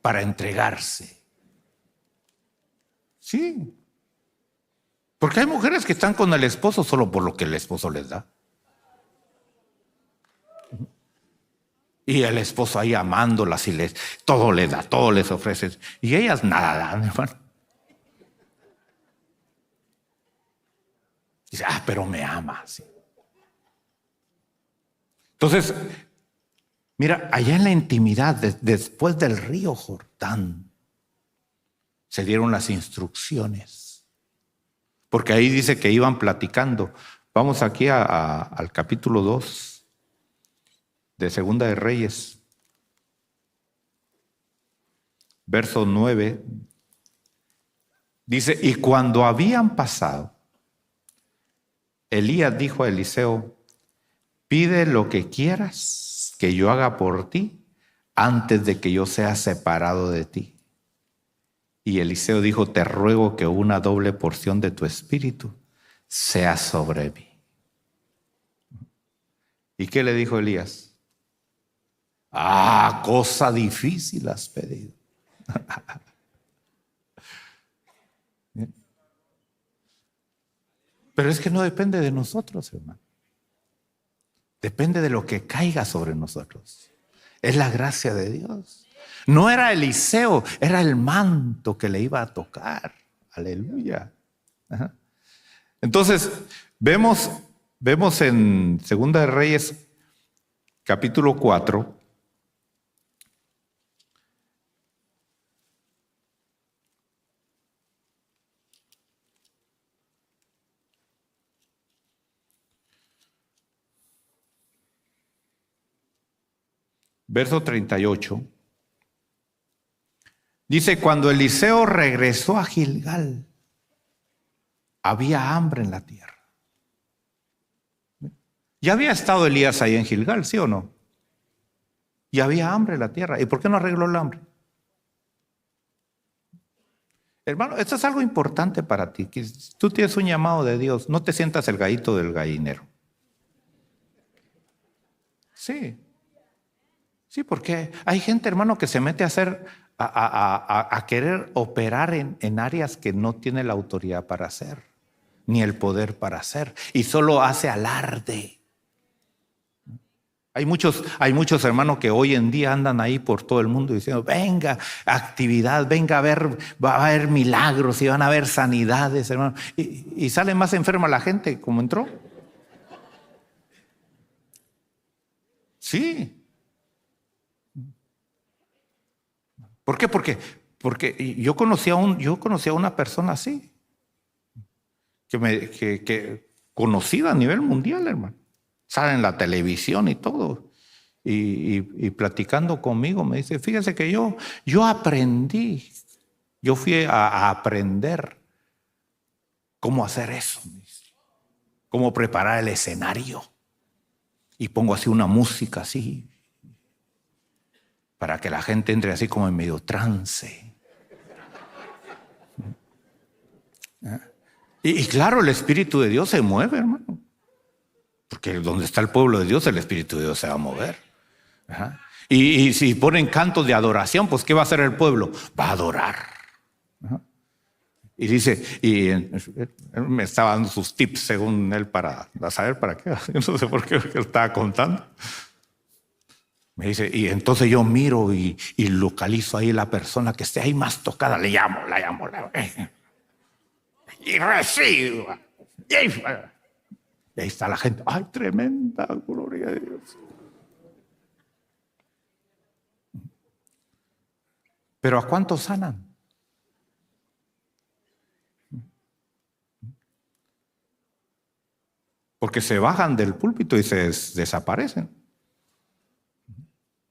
para entregarse? Sí. Porque hay mujeres que están con el esposo solo por lo que el esposo les da. Y el esposo ahí amándolas y todo le da, todo les ofrece. Y ellas nada dan, hermano. Dice, pero me ama. Sí. Entonces, mira, allá en la intimidad, después del río Jordán, se dieron las instrucciones. Porque ahí dice que iban platicando. Vamos aquí al capítulo 2 de Segunda de Reyes, verso 9. Dice, y cuando habían pasado, Elías dijo a Eliseo, pide lo que quieras que yo haga por ti antes de que yo sea separado de ti. Y Eliseo dijo, te ruego que una doble porción de tu espíritu sea sobre mí. ¿Y qué le dijo Elías? Cosa difícil has pedido. Pero es que no depende de nosotros, hermano. Depende de lo que caiga sobre nosotros. Es la gracia de Dios. No era Eliseo, era el manto que le iba a tocar. Aleluya. Ajá. Entonces, vemos en Segunda de Reyes, capítulo 4, verso 38. Dice, cuando Eliseo regresó a Gilgal, había hambre en la tierra. Ya había estado Elías ahí en Gilgal, ¿sí o no? Y había hambre en la tierra. ¿Y por qué no arregló el hambre? Hermano, esto es algo importante para ti. Que tú tienes un llamado de Dios. No te sientas el gallito del gallinero. Sí. Sí, porque hay gente, hermano, que se mete a hacer, a querer operar en áreas que no tiene la autoridad para hacer, ni el poder para hacer, y solo hace alarde. Hay muchos hermanos que hoy en día andan ahí por todo el mundo diciendo, venga, actividad, venga va a haber milagros y van a haber sanidades, hermano. Y sale más enferma la gente como entró. Sí. ¿Por qué? Porque yo conocí a una persona así, que conocida a nivel mundial, hermano. Sale en la televisión y todo. Y platicando conmigo me dice, fíjese que yo aprendí Yo fui a aprender cómo hacer eso, cómo preparar el escenario. Y pongo así una música así, para que la gente entre así como en medio trance. Y claro, el Espíritu de Dios se mueve, hermano. Porque donde está el pueblo de Dios, el Espíritu de Dios se va a mover. Ajá. Y si ponen cantos de adoración, pues ¿qué va a hacer el pueblo? Va a adorar. Ajá. Y dice, y él me estaba dando sus tips según él para saber para qué. Yo no sé por qué él estaba contando. Me dice, y entonces yo miro y localizo ahí la persona que esté ahí más tocada. La llamo. Y reciba. Y ahí está la gente. ¡Ay, tremenda! Gloria a Dios. Pero ¿a cuántos sanan? Porque se bajan del púlpito y se desaparecen.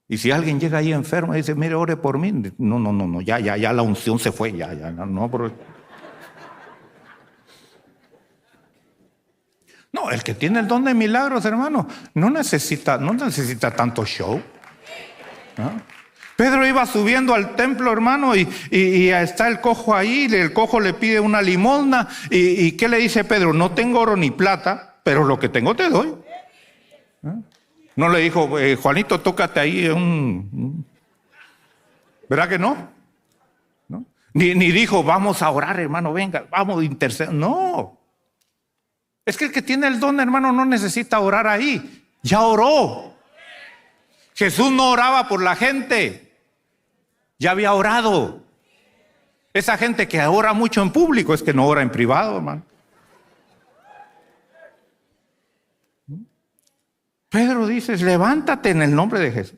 Y si alguien llega ahí enfermo y dice, mire, ore por mí. No, ya la unción se fue, No, el que tiene el don de milagros, hermano, no necesita tanto show. ¿No? Pedro iba subiendo al templo, hermano, y está el cojo ahí, el cojo le pide una limosna, y ¿qué le dice Pedro? No tengo oro ni plata, pero lo que tengo te doy. No le dijo, Juanito, tócate ahí ¿verdad que no? ¿No? Ni dijo, vamos a orar, hermano, venga, vamos a interceder. No. Es que el que tiene el don, hermano, no necesita orar ahí. Ya oró. Jesús no oraba por la gente. Ya había orado. Esa gente que ora mucho en público es que no ora en privado, hermano. Pedro dice, levántate en el nombre de Jesús.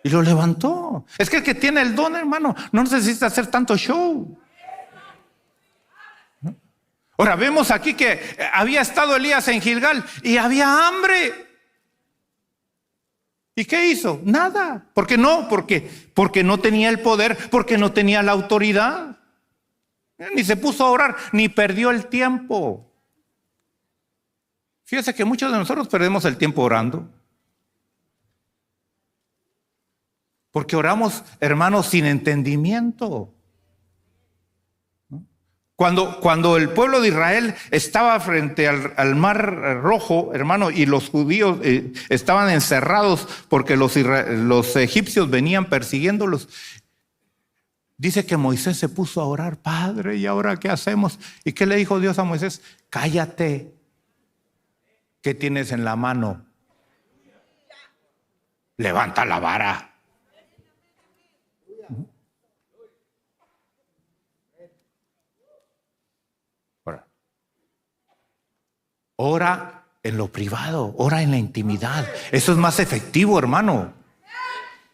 Y lo levantó. Es que el que tiene el don, hermano, no necesita hacer tanto show. Ahora vemos aquí que había estado Elías en Gilgal y había hambre. ¿Y qué hizo? Nada. ¿Por qué no? Porque no tenía el poder, porque no tenía la autoridad. Ni se puso a orar, ni perdió el tiempo. Fíjese que muchos de nosotros perdemos el tiempo orando. Porque oramos, hermanos, sin entendimiento. Cuando el pueblo de Israel estaba frente al Mar Rojo, hermano, y los judíos estaban encerrados porque los egipcios venían persiguiéndolos, dice que Moisés se puso a orar, Padre, ¿y ahora qué hacemos? ¿Y qué le dijo Dios a Moisés? Cállate. ¿Qué tienes en la mano? Levanta la vara. Ora en lo privado, ora en la intimidad. Eso es más efectivo, hermano.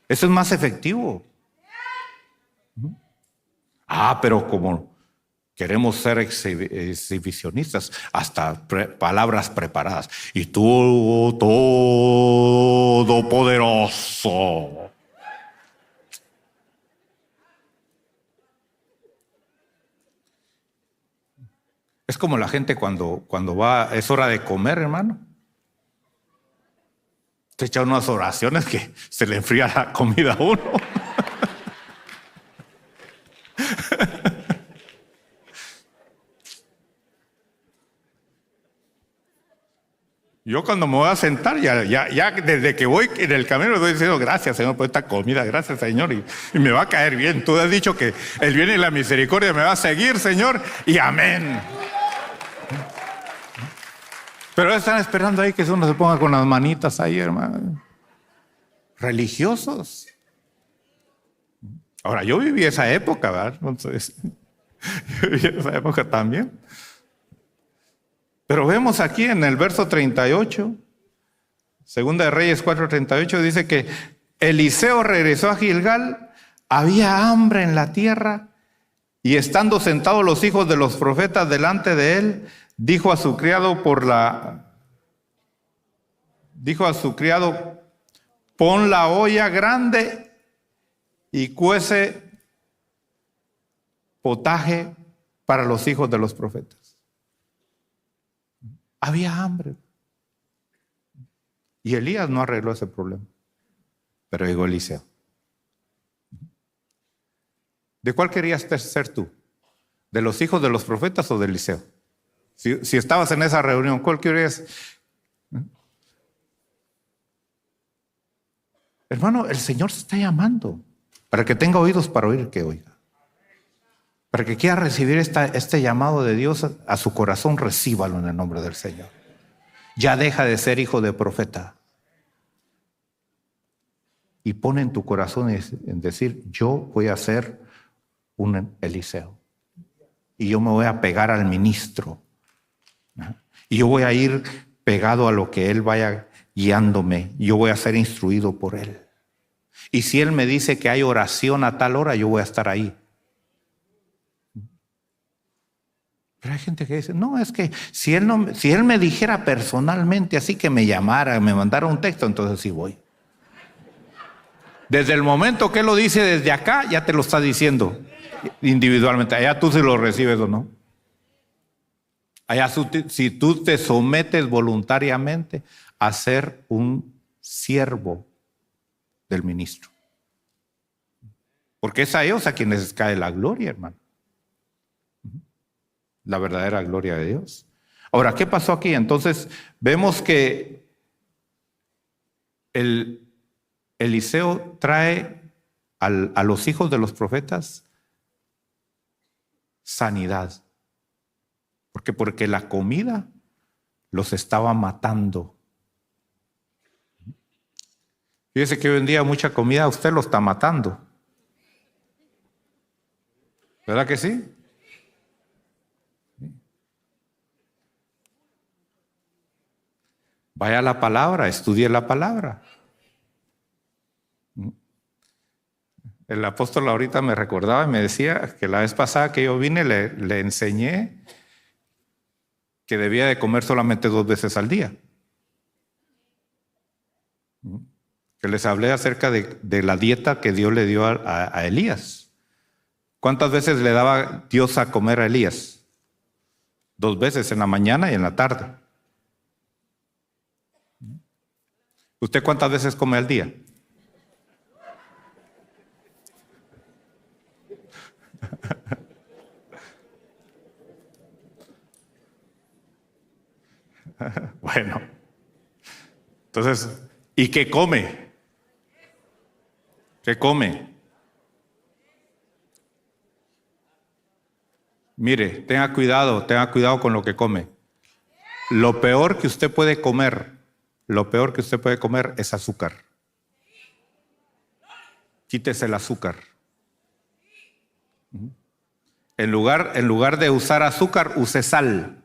Eso es más efectivo. Pero como queremos ser exhibicionistas, hasta palabras preparadas. Y tú, todopoderoso. Es como la gente cuando va, es hora de comer, hermano. Se echa unas oraciones que se le enfría la comida a uno. Yo cuando me voy a sentar, ya desde que voy en el camino estoy diciendo gracias, Señor, por esta comida, gracias, Señor, y me va a caer bien. Tú has dicho que el bien y la misericordia me va a seguir, Señor, y amén. Pero están esperando ahí que uno se ponga con las manitas ahí, hermano. Religiosos. Ahora, yo viví esa época, ¿verdad? Entonces, yo viví esa época también. Pero vemos aquí en el verso 38, Segunda de Reyes 4:38, dice que Eliseo regresó a Gilgal, había hambre en la tierra, y estando sentados los hijos de los profetas delante de él, dijo a su criado, pon la olla grande y cuece potaje para los hijos de los profetas. Había hambre. Y Elías no arregló ese problema. Pero llegó Eliseo. ¿De cuál querías ser tú? ¿De los hijos de los profetas o de Eliseo? Si estabas en esa reunión, ¿cuál querías? Hermano, el Señor se está llamando para que tenga oídos para oír, que oiga. Para que quiera recibir este llamado de Dios a su corazón, recíbalo en el nombre del Señor. Ya deja de ser hijo de profeta. Y pone en tu corazón en decir, yo voy a ser un Eliseo. Y yo me voy a pegar al ministro. Y yo voy a ir pegado a lo que él vaya guiándome. Yo voy a ser instruido por él. Y si él me dice que hay oración a tal hora, yo voy a estar ahí. Pero hay gente que dice, no, es que si él me dijera personalmente así, que me llamara, me mandara un texto, entonces sí voy. Desde el momento que él lo dice desde acá, ya te lo está diciendo individualmente. Allá tú si lo recibes o no. Allá si tú te sometes voluntariamente a ser un siervo del ministro. Porque es a ellos a quienes les cae la gloria, hermano. La verdadera gloria de Dios. Ahora, ¿qué pasó aquí? Entonces, vemos que Eliseo trae a los hijos de los profetas sanidad. Porque la comida los estaba matando. Fíjese que hoy en día mucha comida a usted lo está matando. ¿Verdad que sí? Vaya a la palabra, estudie la palabra. El apóstol ahorita me recordaba y me decía que la vez pasada que yo vine le enseñé que debía de comer solamente 2 veces al día. Que les hablé acerca de la dieta que Dios le dio a Elías. ¿Cuántas veces le daba Dios a comer a Elías? 2 veces, en la mañana y en la tarde. ¿Usted cuántas veces come al día? Bueno, entonces, ¿y qué come? ¿Qué come? Mire, tenga cuidado con lo que come. Lo peor que usted puede comer es azúcar. Quítese el azúcar. En lugar de usar azúcar, use sal.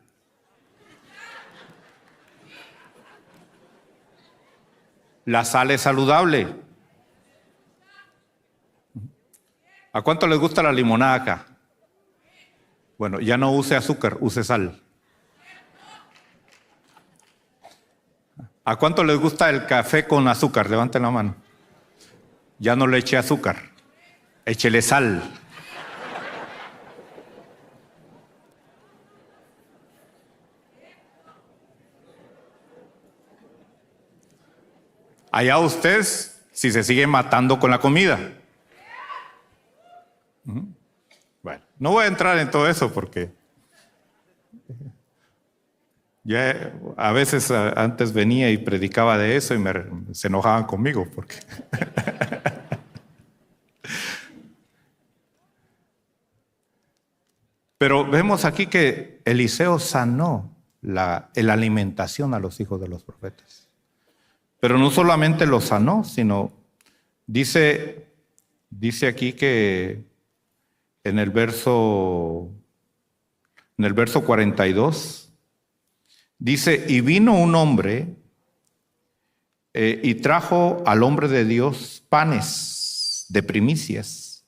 La sal es saludable. ¿A cuánto les gusta la limonada acá? Bueno, ya no use azúcar, use sal. ¿A cuánto les gusta el café con azúcar? Levanten la mano. Ya no le eche azúcar, échele sal. Allá ustedes, si se sigue matando con la comida. Bueno, no voy a entrar en todo eso porque ya a veces antes venía y predicaba de eso y se enojaban conmigo porque pero vemos aquí que Eliseo sanó la alimentación a los hijos de los profetas. Pero no solamente lo sanó, sino dice aquí que en el verso 42, dice, y vino un hombre y trajo al hombre de Dios panes de primicias,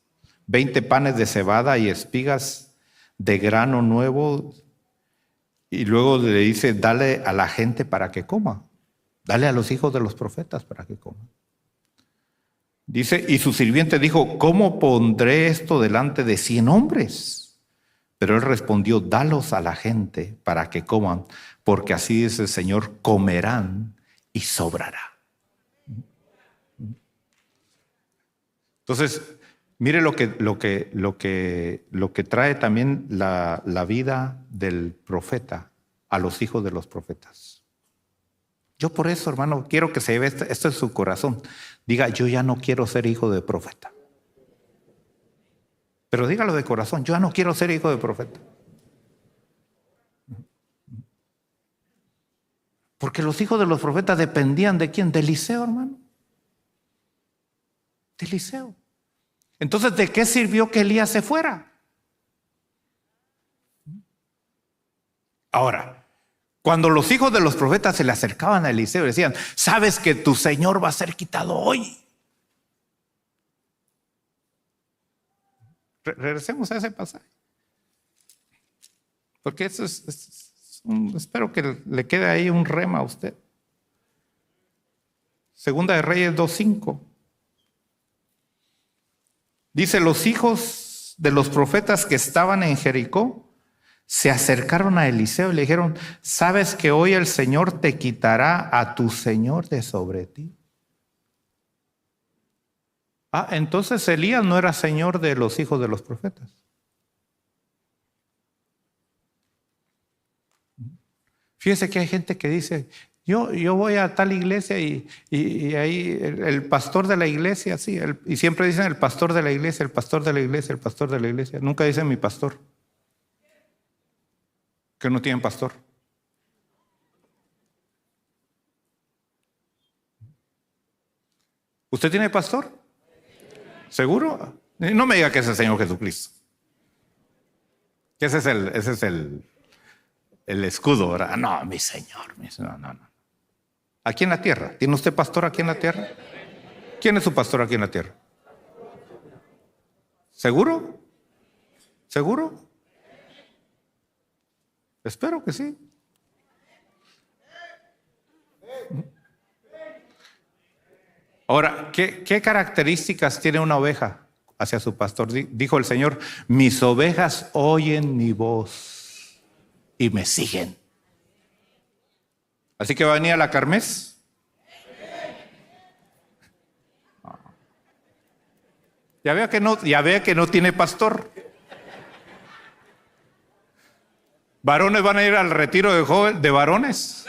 20 panes de cebada y espigas de grano nuevo, y luego le dice, dale a la gente para que coma. Dale a los hijos de los profetas para que coman. Dice, y su sirviente dijo, ¿cómo pondré esto delante de 100 hombres? Pero él respondió: dalos a la gente para que coman, porque así dice el Señor, comerán y sobrará. Entonces, mire lo que trae también la vida del profeta a los hijos de los profetas. Yo por eso, hermano, quiero que se lleve esto en su corazón. Diga: yo ya no quiero ser hijo de profeta. Pero dígalo de corazón: yo ya no quiero ser hijo de profeta. Porque los hijos de los profetas dependían ¿de quién? De Eliseo, hermano. De Eliseo. Entonces, ¿de qué sirvió que Elías se fuera? Ahora, cuando los hijos de los profetas se le acercaban a Eliseo y decían: sabes que tu Señor va a ser quitado hoy. Regresemos a ese pasaje. Porque eso espero que le quede ahí un rema a usted. Segunda de Reyes 2:5. Dice: los hijos de los profetas que estaban en Jericó se acercaron a Eliseo y le dijeron: ¿sabes que hoy el Señor te quitará a tu señor de sobre ti? Entonces Elías no era señor de los hijos de los profetas. Fíjese que hay gente que dice: yo voy a tal iglesia y ahí el pastor de la iglesia, sí, y siempre dicen el pastor de la iglesia, el pastor de la iglesia, el pastor de la iglesia. Nunca dicen mi pastor. Que no tienen pastor. ¿Usted tiene pastor? ¿Seguro? No me diga que es el Señor Jesucristo. Que ese es el escudo, ¿verdad? No, mi Señor. No. Aquí en la tierra. ¿Tiene usted pastor aquí en la tierra? ¿Quién es su pastor aquí en la tierra? ¿Seguro? ¿Seguro? Espero que sí. Ahora, ¿qué características tiene una oveja hacia su pastor? Dijo el Señor: mis ovejas oyen mi voz y me siguen. Así que va a venir a la kermés. Ya vea que no tiene pastor. ¿Varones van a ir al retiro de varones?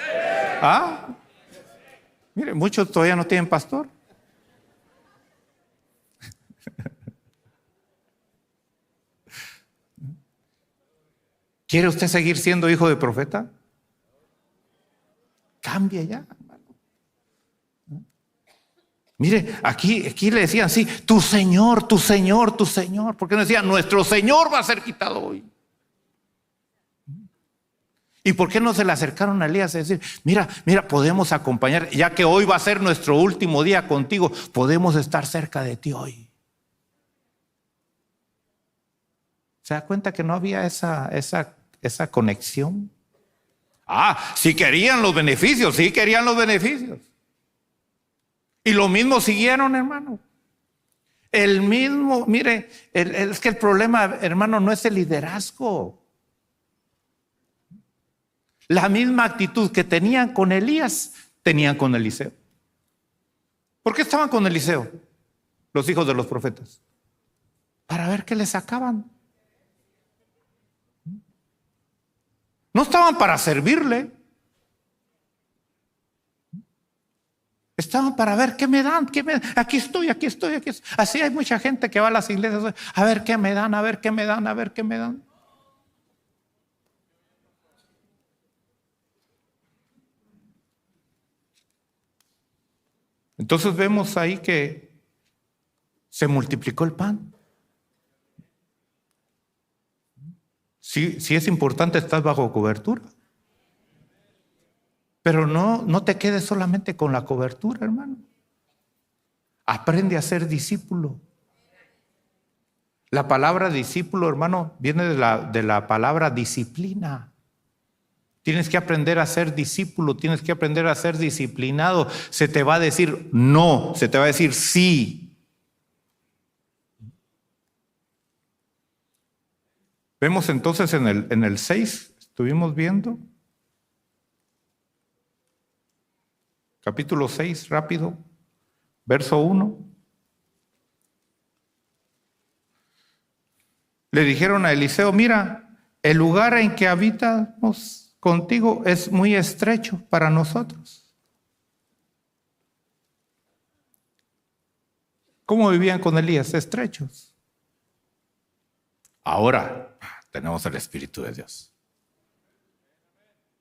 Mire, muchos todavía no tienen pastor. ¿Quiere usted seguir siendo hijo de profeta? Cambie ya, hermano. Mire, aquí le decían: sí, tu Señor, tu Señor, tu Señor. ¿Por qué no decían: nuestro Señor va a ser quitado hoy? ¿Y por qué no se le acercaron a Elías a decir: mira, podemos acompañar, ya que hoy va a ser nuestro último día contigo, podemos estar cerca de ti hoy? ¿Se da cuenta que no había esa conexión? Sí querían los beneficios, sí querían los beneficios. Y lo mismo siguieron, hermano. Mire, es que el problema, hermano, no es el liderazgo. La misma actitud que tenían con Elías, tenían con Eliseo. ¿Por qué estaban con Eliseo, los hijos de los profetas? Para ver qué le sacaban. No estaban para servirle. Estaban para ver qué me dan, Aquí estoy. Así hay mucha gente que va a las iglesias: a ver qué me dan, a ver qué me dan, a ver qué me dan. Entonces vemos ahí que se multiplicó el pan. Sí es importante estar bajo cobertura. Pero no te quedes solamente con la cobertura, hermano. Aprende a ser discípulo. La palabra discípulo, hermano, viene de la palabra disciplina. Tienes que aprender a ser discípulo, tienes que aprender a ser disciplinado. Se te va a decir no, se te va a decir sí. Vemos entonces en el 6, estuvimos viendo. Capítulo 6, rápido. Verso 1. Le dijeron a Eliseo, mira, el lugar en que habitamos contigo es muy estrecho para nosotros. ¿Cómo vivían con Elías? Estrechos. Ahora tenemos el Espíritu de Dios.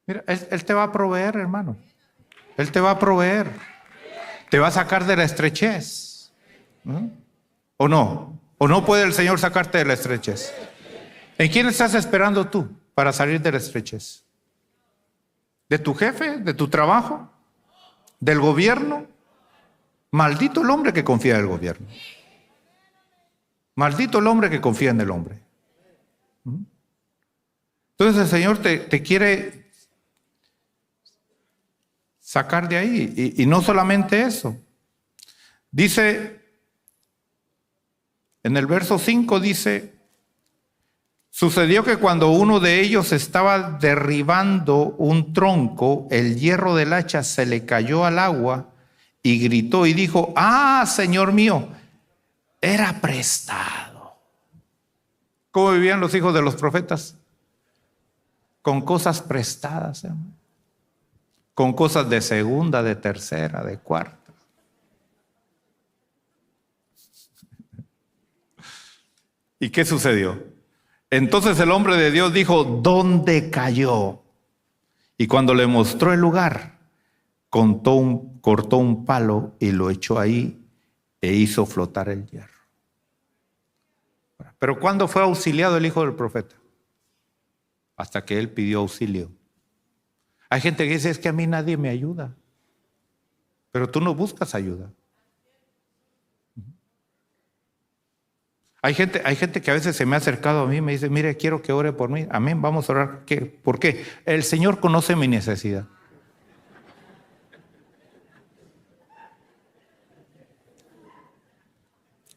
Mira, Él te va a proveer, hermano. Él te va a proveer. Te va a sacar de la estrechez. ¿No? ¿O no? ¿O no puede el Señor sacarte de la estrechez? ¿En quién estás esperando tú para salir de la estrechez? ¿De tu jefe? ¿De tu trabajo? ¿Del gobierno? Maldito el hombre que confía en el gobierno. Maldito el hombre que confía en el hombre. Entonces el Señor te quiere sacar de ahí. Y no solamente eso. Dice, en el verso 5 dice, sucedió que cuando uno de ellos estaba derribando un tronco, el hierro del hacha se le cayó al agua y gritó y dijo, ¡ah, Señor mío! Era prestado. ¿Cómo vivían los hijos de los profetas? Con cosas prestadas, hermano. Con cosas de segunda, de tercera, de cuarta. ¿Y qué sucedió? Entonces el hombre de Dios dijo, ¿dónde cayó? Y cuando le mostró el lugar, cortó un palo y lo echó ahí e hizo flotar el hierro. Pero ¿cuándo fue auxiliado el hijo del profeta? Hasta que él pidió auxilio. Hay gente que dice, es que a mí nadie me ayuda. Pero tú no buscas ayuda. Hay gente que a veces se me ha acercado a mí y me dice, mire, quiero que ore por mí. Amén, vamos a orar. ¿Por qué? El Señor conoce mi necesidad.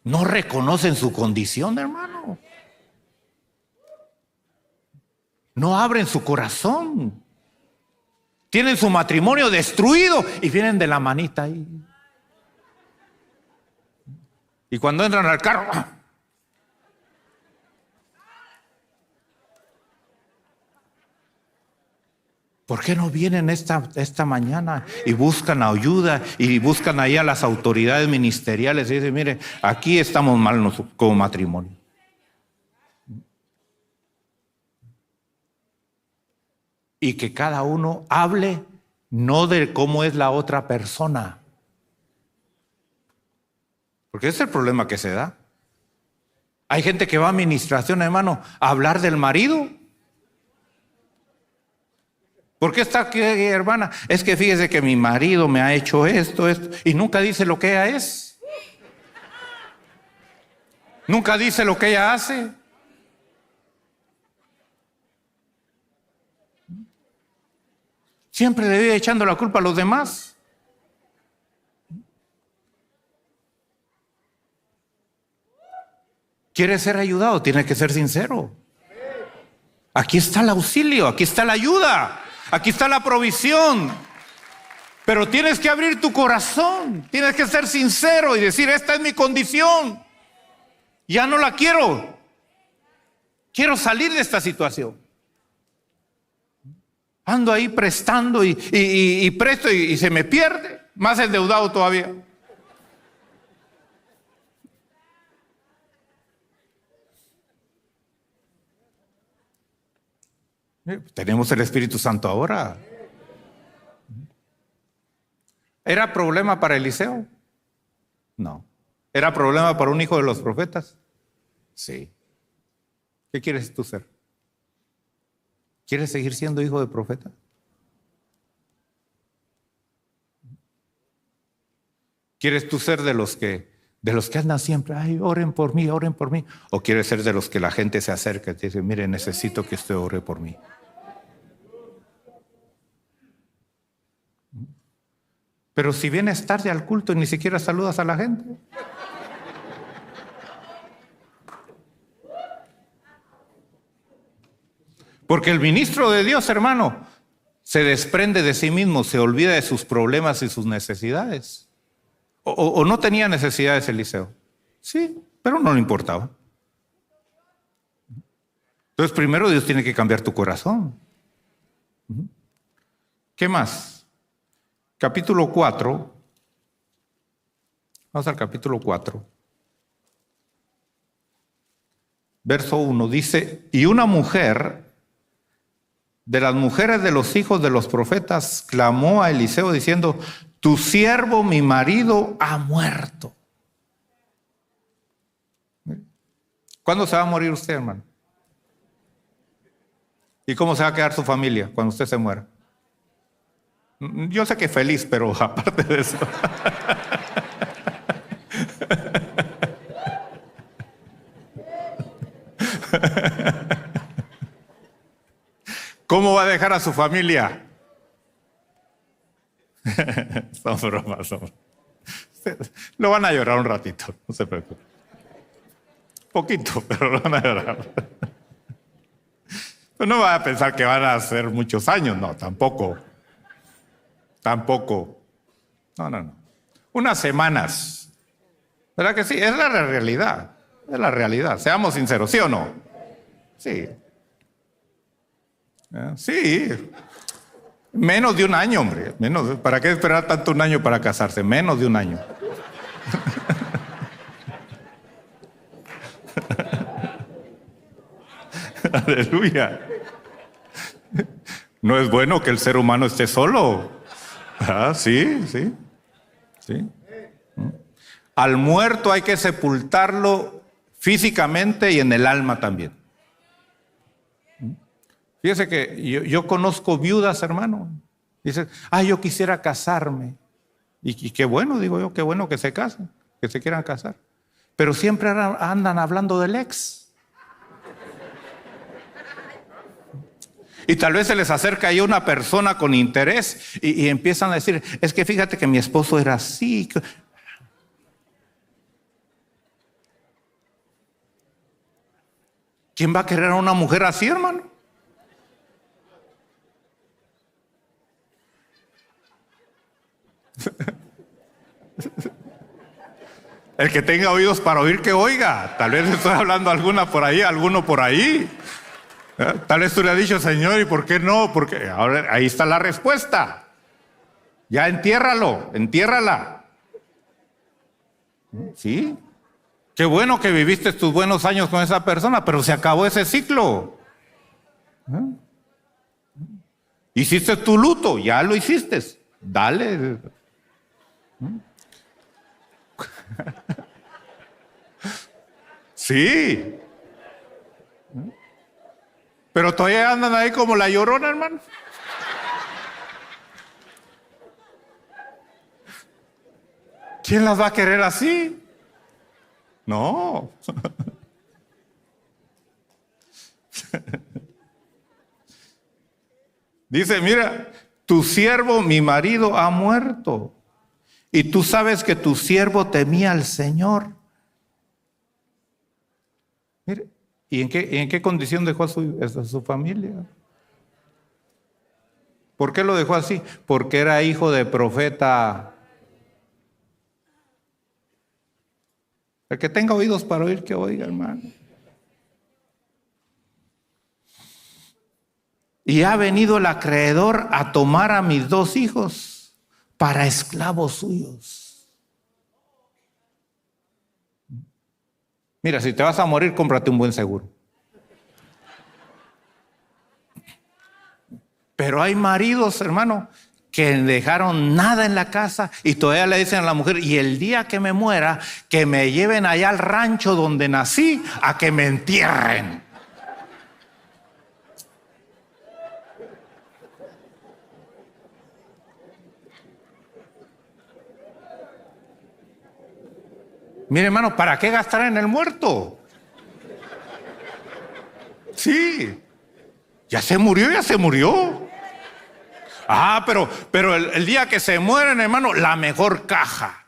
No reconocen su condición, hermano. No abren su corazón. Tienen su matrimonio destruido y vienen de la manita ahí. Y cuando entran al carro, ¿por qué no vienen esta mañana y buscan ayuda y buscan ahí a las autoridades ministeriales y dicen, mire, aquí estamos mal como matrimonio? Y que cada uno hable no de cómo es la otra persona. Porque ese es el problema que se da. Hay gente que va a administración, hermano, a hablar del marido. ¿Por qué está aquí, hermana? Es que fíjese que mi marido me ha hecho esto, y nunca dice lo que ella es. Nunca dice lo que ella hace. Siempre le vive echando la culpa a los demás. ¿Quiere ser ayudado? Tiene que ser sincero. Aquí está el auxilio, aquí está la ayuda. Aquí está la provisión. Pero tienes que abrir tu corazón. Tienes que ser sincero y decir, esta es mi condición. Ya no la quiero. Quiero salir de esta situación. Ando ahí prestando y presto y se me pierde. Más endeudado todavía. Tenemos el Espíritu Santo ahora. ¿Era problema para Eliseo? No. ¿Era problema para un hijo de los profetas? Sí. ¿Qué quieres tú ser? ¿Quieres seguir siendo hijo de profeta? ¿Quieres tú ser de los que andan siempre, ay, oren por mí, oren por mí? ¿O quieres ser de los que la gente se acerca y te dice, mire, necesito que usted ore por mí? Pero si vienes tarde al culto y ni siquiera saludas a la gente. Porque el ministro de Dios, hermano, se desprende de sí mismo, se olvida de sus problemas y sus necesidades. ¿O no tenía necesidades Eliseo? Sí, pero no le importaba. Entonces, primero Dios tiene que cambiar tu corazón. ¿Qué más? Capítulo 4. Vamos al capítulo 4. Verso 1 dice, y una mujer de las mujeres de los hijos de los profetas clamó a Eliseo diciendo, tu siervo, mi marido, ha muerto. ¿Cuándo se va a morir usted, hermano? ¿Y cómo se va a quedar su familia cuando usted se muera? Yo sé que feliz, pero aparte de eso. ¿Cómo va a dejar a su familia? Son bromas. Lo van a llorar un ratito, no se preocupe. Poquito, pero lo van a llorar. Pues no va a pensar que van a ser muchos años, no, tampoco. Tampoco. No. Unas semanas. ¿Verdad que sí? Es la realidad. Es la realidad. Seamos sinceros, ¿sí o no? Sí. Sí. Menos de un año, hombre. ¿Para qué esperar tanto un año para casarse? Menos de un año. Aleluya. No es bueno que el ser humano esté solo. Sí. Al muerto hay que sepultarlo físicamente y en el alma también. Fíjese que yo conozco viudas, hermano. Dicen, yo quisiera casarme. Y qué bueno, digo yo, qué bueno que se casen, que se quieran casar. Pero siempre andan hablando del ex. Y tal vez se les acerca ahí una persona con interés y empiezan a decir, es que fíjate que mi esposo era así. ¿Quién va a querer a una mujer así, hermano? El que tenga oídos para oír, que oiga. Tal vez estoy hablando alguno por ahí. Tal vez tú le has dicho, Señor, ¿y por qué no? Porque ahora ahí está la respuesta. Ya entiérrala. ¿Sí? Qué bueno que viviste tus buenos años con esa persona, pero se acabó ese ciclo. Hiciste tu luto, ya lo hiciste. Dale. Sí. Pero todavía andan ahí como la Llorona, hermano. ¿Quién las va a querer así? No. Dice, mira, tu siervo, mi marido, ha muerto. Y tú sabes que tu siervo temía al Señor. Mire, ¿y en qué condición dejó a su familia? ¿Por qué lo dejó así? Porque era hijo de profeta. El que tenga oídos para oír, que oiga, hermano. Y ha venido el acreedor a tomar a mis 2 hijos para esclavos suyos. Mira, si te vas a morir, cómprate un buen seguro. Pero hay maridos, hermano, que dejaron nada en la casa y todavía le dicen a la mujer, y el día que me muera, que me lleven allá al rancho donde nací a que me entierren. Mire, hermano, ¿para qué gastar en el muerto? Sí, ya se murió. Pero el día que se mueren, hermano, la mejor caja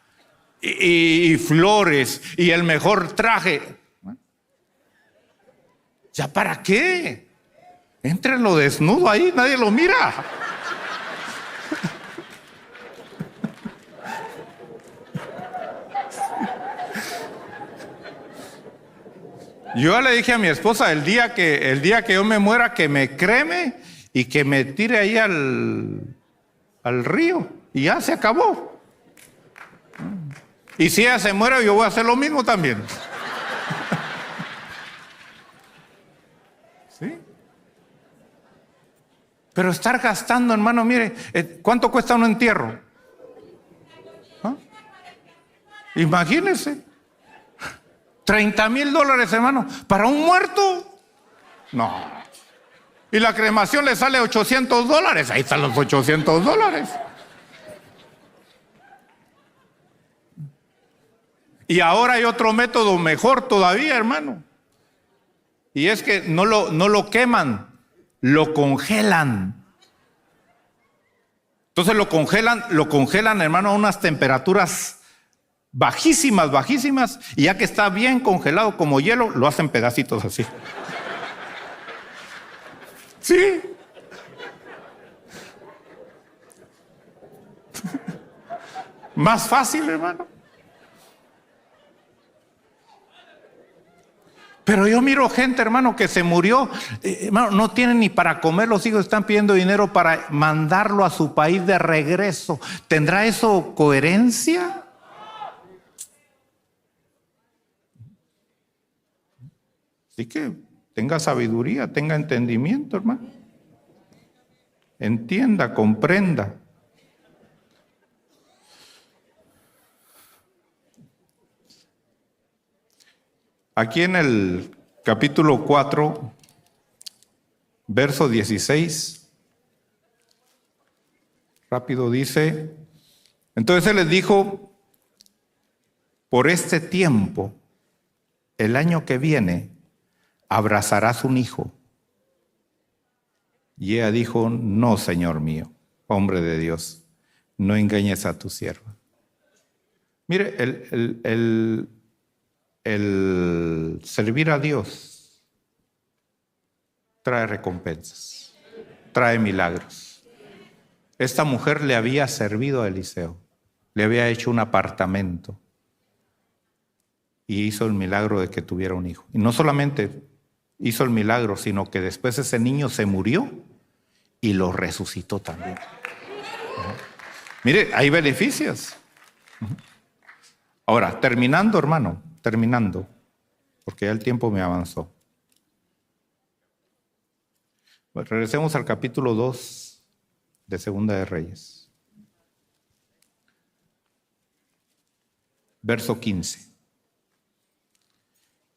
y flores y el mejor traje. ¿Ya para qué? Entre lo desnudo ahí, nadie lo mira. Yo ya le dije a mi esposa el día que yo me muera, que me creme y que me tire ahí al río. Y ya se acabó. Y si ella se muere, yo voy a hacer lo mismo también. ¿Sí? Pero estar gastando, hermano, mire, ¿cuánto cuesta un entierro? ¿Ah? Imagínense. $30,000, hermano, para un muerto. No. Y la cremación le sale $800. Ahí están los $800. Y ahora hay otro método mejor todavía, hermano. Y es que no lo queman, lo congelan. Entonces lo congelan, hermano, a unas temperaturas bajísimas, bajísimas, y ya que está bien congelado como hielo, lo hacen pedacitos así. Sí. Más fácil, hermano. Pero yo miro gente, hermano, que se murió, hermano, no tienen ni para comer, los hijos están pidiendo dinero para mandarlo a su país de regreso. ¿Tendrá eso coherencia? Así que tenga sabiduría, tenga entendimiento, hermano. Entienda, comprenda. Aquí en el capítulo 4, verso 16, rápido dice, entonces él les dijo, por este tiempo, el año que viene, abrazarás un hijo. Y ella dijo, no, Señor mío, hombre de Dios, no engañes a tu sierva. Mire, el servir a Dios trae recompensas, trae milagros. Esta mujer le había servido a Eliseo, le había hecho un apartamento y hizo el milagro de que tuviera un hijo. Y no solamente hizo el milagro, sino que después ese niño se murió y lo resucitó también. Mire, hay beneficios. Ahora, terminando, hermano, porque ya el tiempo me avanzó. Regresemos al capítulo 2 de Segunda de Reyes. Verso 15.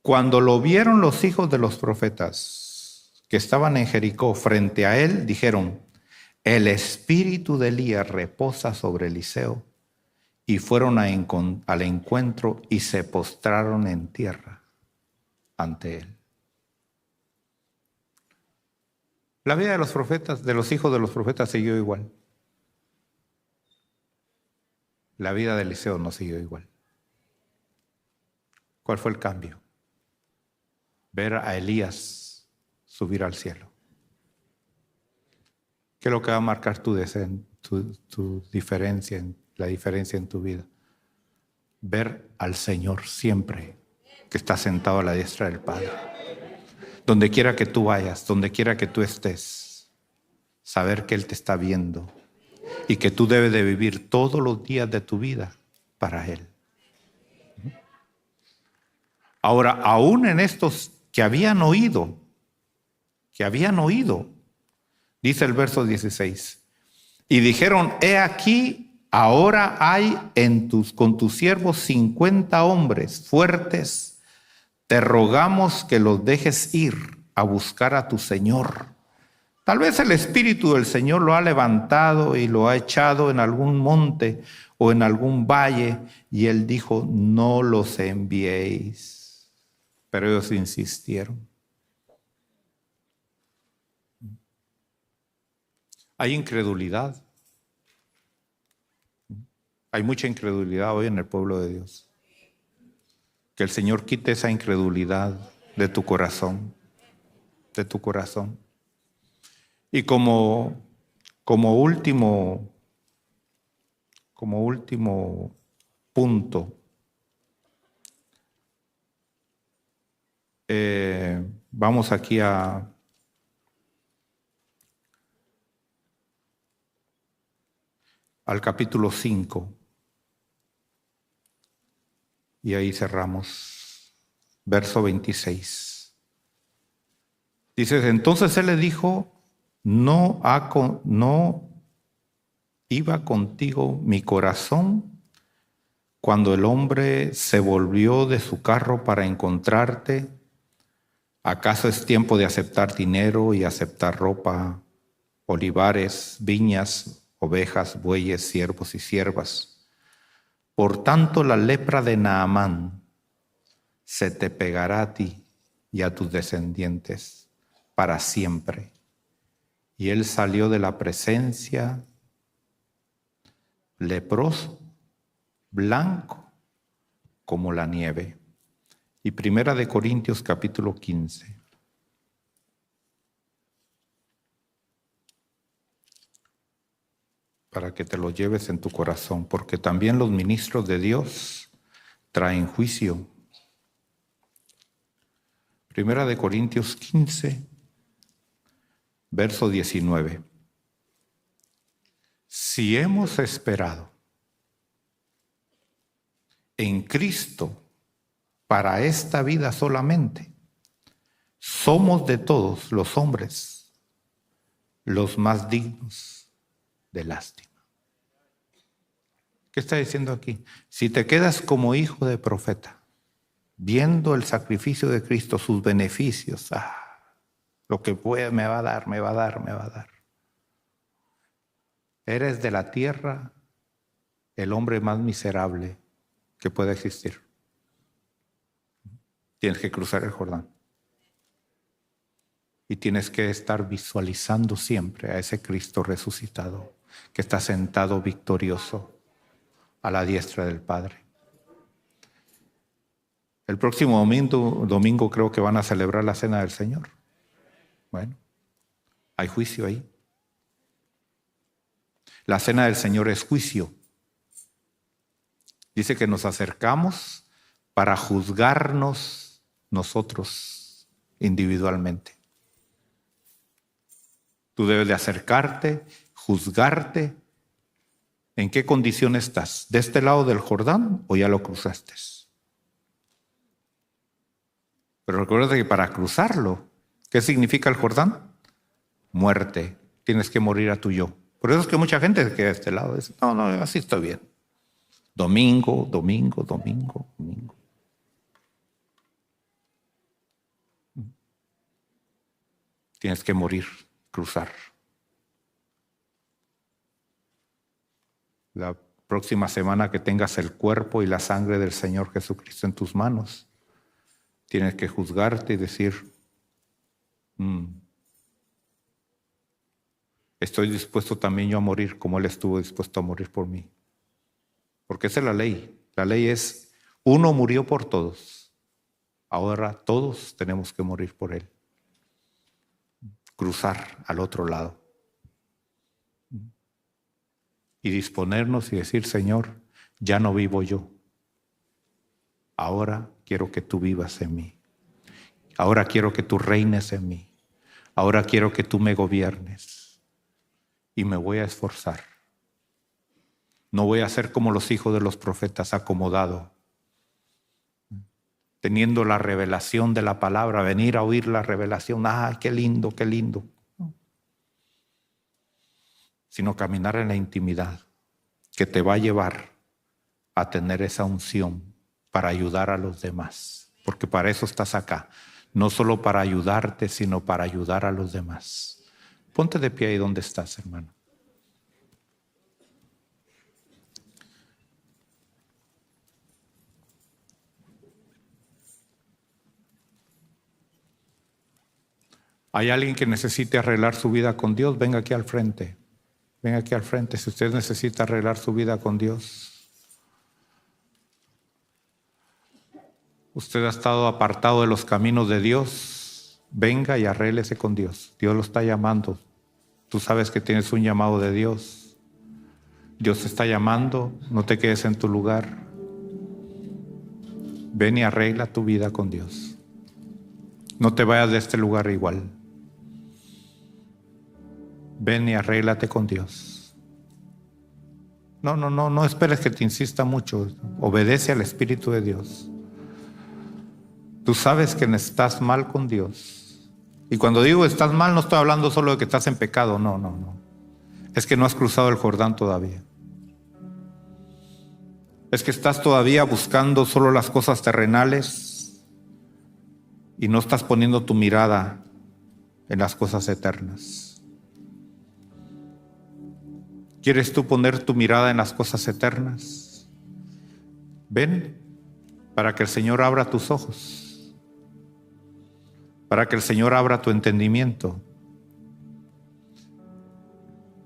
Cuando lo vieron los hijos de los profetas que estaban en Jericó frente a él, dijeron, el espíritu de Elías reposa sobre Eliseo. Y fueron al encuentro y se postraron en tierra ante él. La vida de los profetas, de los hijos de los profetas, siguió igual. La vida de Eliseo no siguió igual. ¿Cuál fue el cambio? Ver a Elías subir al cielo. ¿Qué es lo que va a marcar tu diferencia, la diferencia en tu vida? Ver al Señor siempre, que está sentado a la diestra del Padre. Donde quiera que tú vayas, donde quiera que tú estés, saber que Él te está viendo y que tú debes de vivir todos los días de tu vida para Él. Ahora, aún en estos que habían oído, dice el verso 16, y dijeron, he aquí, ahora hay con tus siervos 50 hombres fuertes, te rogamos que los dejes ir a buscar a tu Señor. Tal vez el Espíritu del Señor lo ha levantado y lo ha echado en algún monte o en algún valle, y él dijo, no los enviéis. Pero ellos insistieron. Hay incredulidad. Hay mucha incredulidad hoy en el pueblo de Dios. Que el Señor quite esa incredulidad de tu corazón. De tu corazón. Y como último punto, vamos aquí al capítulo 5 y ahí cerramos, verso 26. Dice, entonces él le dijo, no iba contigo mi corazón cuando el hombre se volvió de su carro para encontrarte. ¿Acaso es tiempo de aceptar dinero y aceptar ropa, olivares, viñas, ovejas, bueyes, siervos y siervas? Por tanto, la lepra de Naamán se te pegará a ti y a tus descendientes para siempre. Y él salió de la presencia leproso, blanco como la nieve. Y Primera de Corintios capítulo 15. Para que te lo lleves en tu corazón, porque también los ministros de Dios traen juicio. Primera de Corintios 15, verso 19. Si hemos esperado en Cristo para esta vida solamente, somos de todos los hombres los más dignos de lástima. ¿Qué está diciendo aquí? Si te quedas como hijo de profeta, viendo el sacrificio de Cristo, sus beneficios, lo que puede me va a dar, me va a dar, me va a dar. Eres de la tierra el hombre más miserable que pueda existir. Tienes que cruzar el Jordán. Y tienes que estar visualizando siempre a ese Cristo resucitado que está sentado victorioso a la diestra del Padre. El próximo domingo creo que van a celebrar la Cena del Señor. Bueno, hay juicio ahí. La Cena del Señor es juicio. Dice que nos acercamos para juzgarnos nosotros individualmente. Tú debes de acercarte, juzgarte. ¿En qué condición estás? ¿De este lado del Jordán o ya lo cruzaste? Pero recuerda que para cruzarlo, ¿qué significa el Jordán? Muerte. Tienes que morir a tu yo. Por eso es que mucha gente se queda de este lado. Dice, no, así está bien. Domingo. Tienes que morir, cruzar. La próxima semana que tengas el cuerpo y la sangre del Señor Jesucristo en tus manos, tienes que juzgarte y decir, estoy dispuesto también yo a morir como Él estuvo dispuesto a morir por mí. Porque esa es la ley. La ley es, uno murió por todos. Ahora todos tenemos que morir por Él. Cruzar al otro lado. Y disponernos y decir, Señor, ya no vivo yo. Ahora quiero que tú vivas en mí. Ahora quiero que tú reines en mí. Ahora quiero que tú me gobiernes. Y me voy a esforzar. No voy a ser como los hijos de los profetas, acomodado. Teniendo la revelación de la palabra, venir a oír la revelación. Qué lindo, qué lindo. Sino caminar en la intimidad que te va a llevar a tener esa unción para ayudar a los demás. Porque para eso estás acá. No solo para ayudarte, sino para ayudar a los demás. Ponte de pie ahí donde estás, hermano. ¿Hay alguien que necesite arreglar su vida con Dios? Venga aquí al frente. Venga aquí al frente si usted necesita arreglar su vida con Dios. Usted ha estado apartado de los caminos de Dios. Venga y arréglese con Dios. Dios lo está llamando. Tú sabes que tienes un llamado de Dios. Dios te está llamando, no te quedes en tu lugar. Ven y arregla tu vida con Dios. No te vayas de este lugar igual. Ven y arréglate con Dios. No esperes que te insista mucho. Obedece al Espíritu de Dios. Tú sabes que estás mal con Dios. Y cuando digo estás mal, no estoy hablando solo de que estás en pecado. No. Es que no has cruzado el Jordán todavía. Es que estás todavía buscando solo las cosas terrenales y no estás poniendo tu mirada en las cosas eternas. ¿Quieres tú poner tu mirada en las cosas eternas? Ven para que el Señor abra tus ojos, para que el Señor abra tu entendimiento.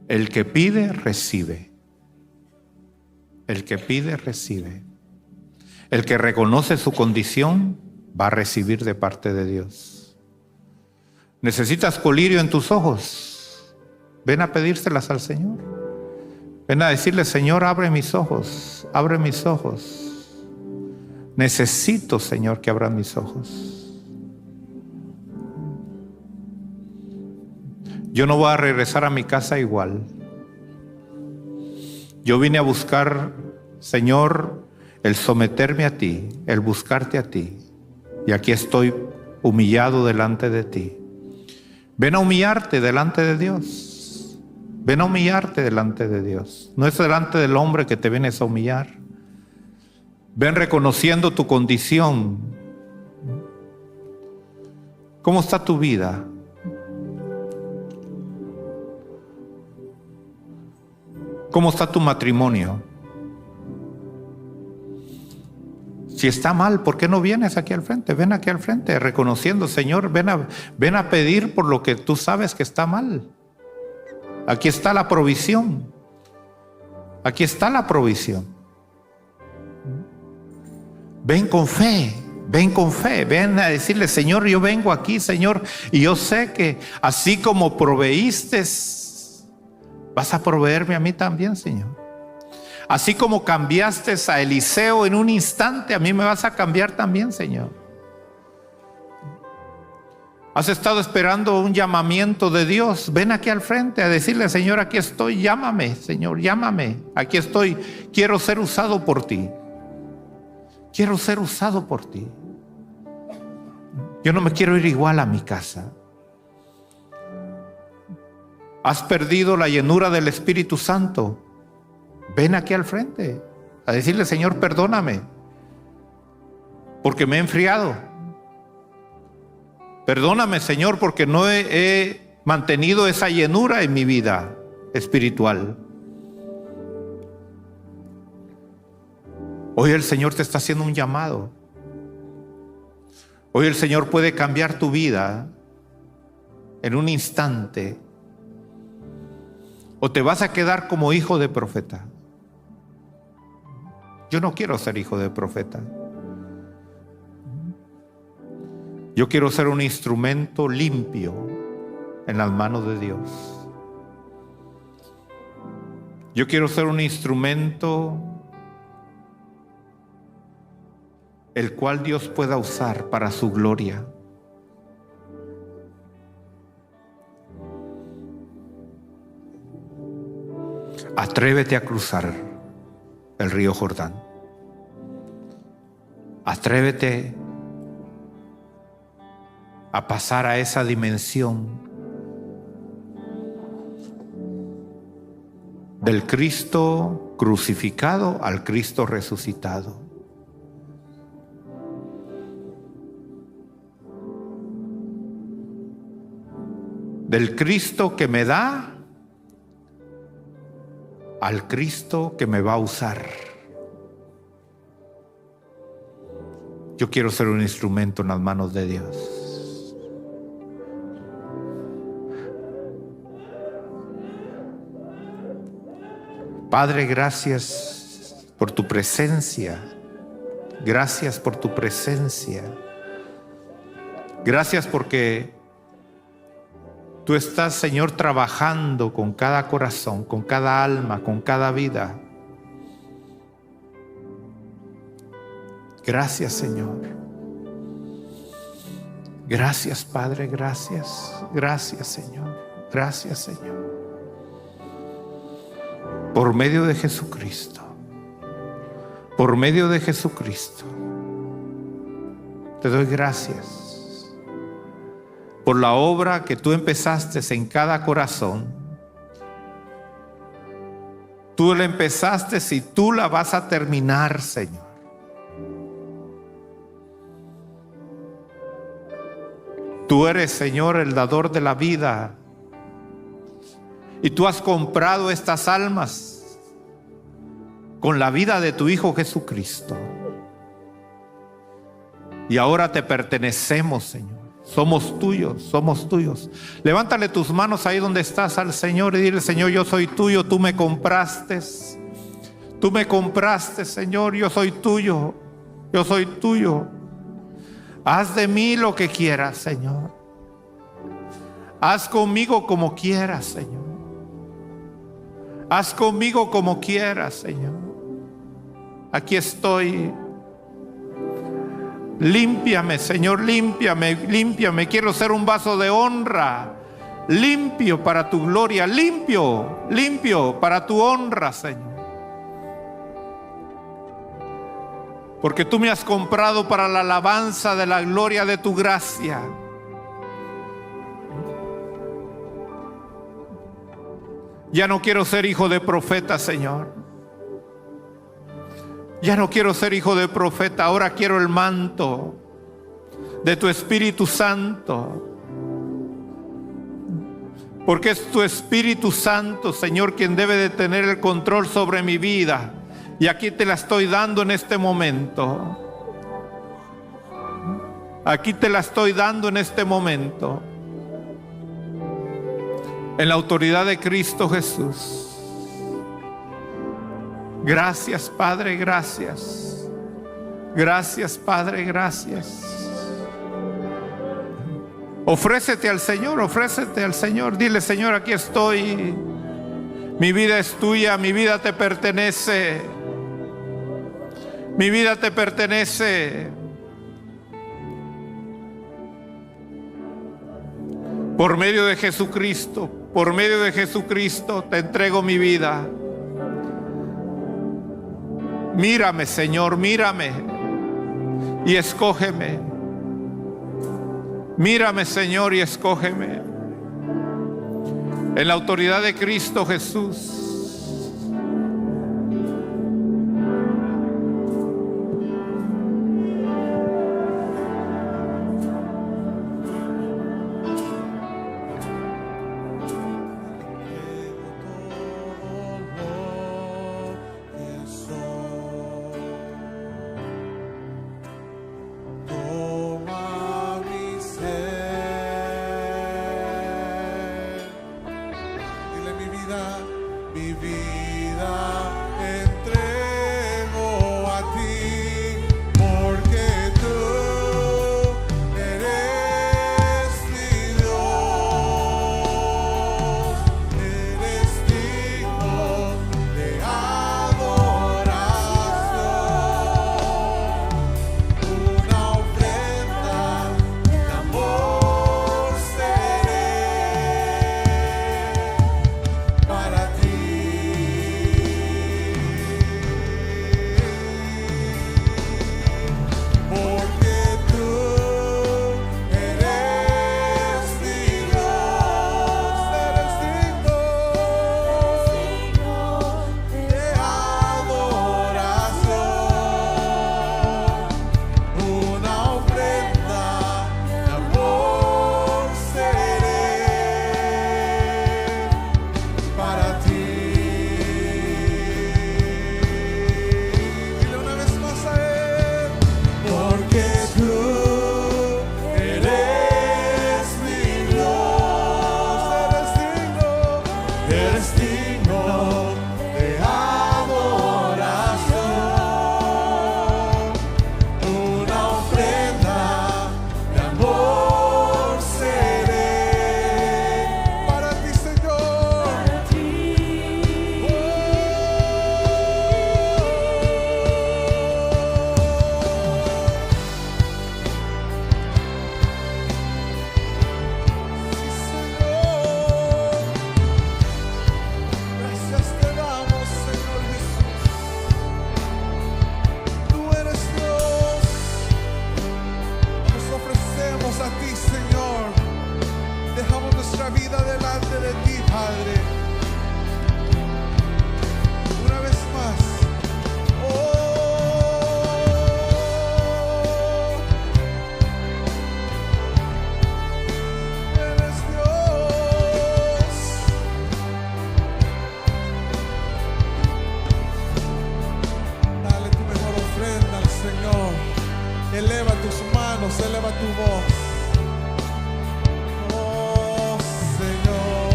El que pide, recibe. El que pide, recibe. El que reconoce su condición, va a recibir de parte de Dios. ¿Necesitas colirio en tus ojos? Ven a pedírselas al Señor. Ven a decirle, Señor, abre mis ojos, abre mis ojos. Necesito, Señor, que abran mis ojos. Yo no voy a regresar a mi casa igual. Yo vine a buscar, Señor, el someterme a ti, el buscarte a ti. Y aquí estoy humillado delante de ti. Ven a humillarte delante de Dios. Ven a humillarte delante de Dios. No es delante del hombre que te vienes a humillar. Ven reconociendo tu condición. ¿Cómo está tu vida? ¿Cómo está tu matrimonio? Si está mal, ¿por qué no vienes aquí al frente? Ven aquí al frente, reconociendo, Señor, ven a pedir por lo que tú sabes que está mal. Aquí está la provisión. Aquí está la provisión. Ven con fe, ven a decirle, Señor, yo vengo aquí, Señor, y yo sé que así como proveíste, vas a proveerme a mí también, Señor. Así como cambiaste a Eliseo en un instante, a mí me vas a cambiar también, Señor. Has estado esperando un llamamiento de Dios. Ven aquí al frente a decirle, Señor, aquí estoy, llámame, Señor, llámame. Aquí estoy, quiero ser usado por ti. Quiero ser usado por ti. Yo no me quiero ir igual a mi casa. Has perdido la llenura del Espíritu Santo. Ven aquí al frente a decirle, Señor, perdóname, porque me he enfriado. Perdóname, Señor, porque no he mantenido esa llenura en mi vida espiritual. Hoy el Señor te está haciendo un llamado. Hoy el Señor puede cambiar tu vida en un instante. O te vas a quedar como hijo de profeta. Yo no quiero ser hijo de profeta. Yo quiero ser un instrumento limpio en las manos de Dios. Yo quiero ser un instrumento el cual Dios pueda usar para su gloria. Atrévete a cruzar el río Jordán. Atrévete a pasar a esa dimensión del Cristo crucificado al Cristo resucitado. Del Cristo que me da al Cristo que me va a usar. Yo quiero ser un instrumento en las manos de Dios. Padre, gracias por tu presencia. Gracias por tu presencia. Gracias porque Tú estás, Señor, trabajando con cada corazón, con cada alma, con cada vida. Gracias, Señor. Gracias, Padre, gracias. Gracias, Señor. Gracias, Señor. Por medio de Jesucristo. Por medio de Jesucristo. Te doy gracias por la obra que tú empezaste en cada corazón. Tú la empezaste y tú la vas a terminar, Señor. Tú eres, Señor, el dador de la vida. Y tú has comprado estas almas con la vida de tu Hijo Jesucristo. Y ahora te pertenecemos, Señor. Somos tuyos, somos tuyos. Levántale tus manos ahí donde estás al Señor y dile: Señor, yo soy tuyo, tú me compraste. Tú me compraste, Señor, yo soy tuyo. Yo soy tuyo. Haz de mí lo que quieras, Señor. Haz conmigo como quieras, Señor. Haz conmigo como quieras, Señor. Aquí estoy. Límpiame, Señor, límpiame, límpiame. Quiero ser un vaso de honra, limpio para tu gloria, limpio, limpio para tu honra, Señor. Porque tú me has comprado para la alabanza de la gloria de tu gracia. Ya no quiero ser hijo de profeta, Señor. Ya no quiero ser hijo de profeta, ahora quiero el manto de tu Espíritu Santo. Porque es tu Espíritu Santo, Señor, quien debe de tener el control sobre mi vida. Y aquí te la estoy dando en este momento. Aquí te la estoy dando en este momento. En la autoridad de Cristo Jesús. Gracias, Padre, gracias. Gracias, Padre, gracias. Ofrécete al Señor, ofrécete al Señor. Dile: Señor, aquí estoy. Mi vida es tuya, mi vida te pertenece. Mi vida te pertenece. Por medio de Jesucristo, por medio de Jesucristo te entrego mi vida. Mírame, Señor, mírame y escógeme. Mírame, Señor, y escógeme. En la autoridad de Cristo Jesús. Mi vida entrego a ti, porque tú eres mi Dios, eres digno de adoración, una ofrenda de amor seré para ti. vida delante de ti, Padre. Una vez más. Eres Dios. Dale tu mejor ofrenda al Señor. Eleva tus manos, eleva tu voz. Oh, Señor.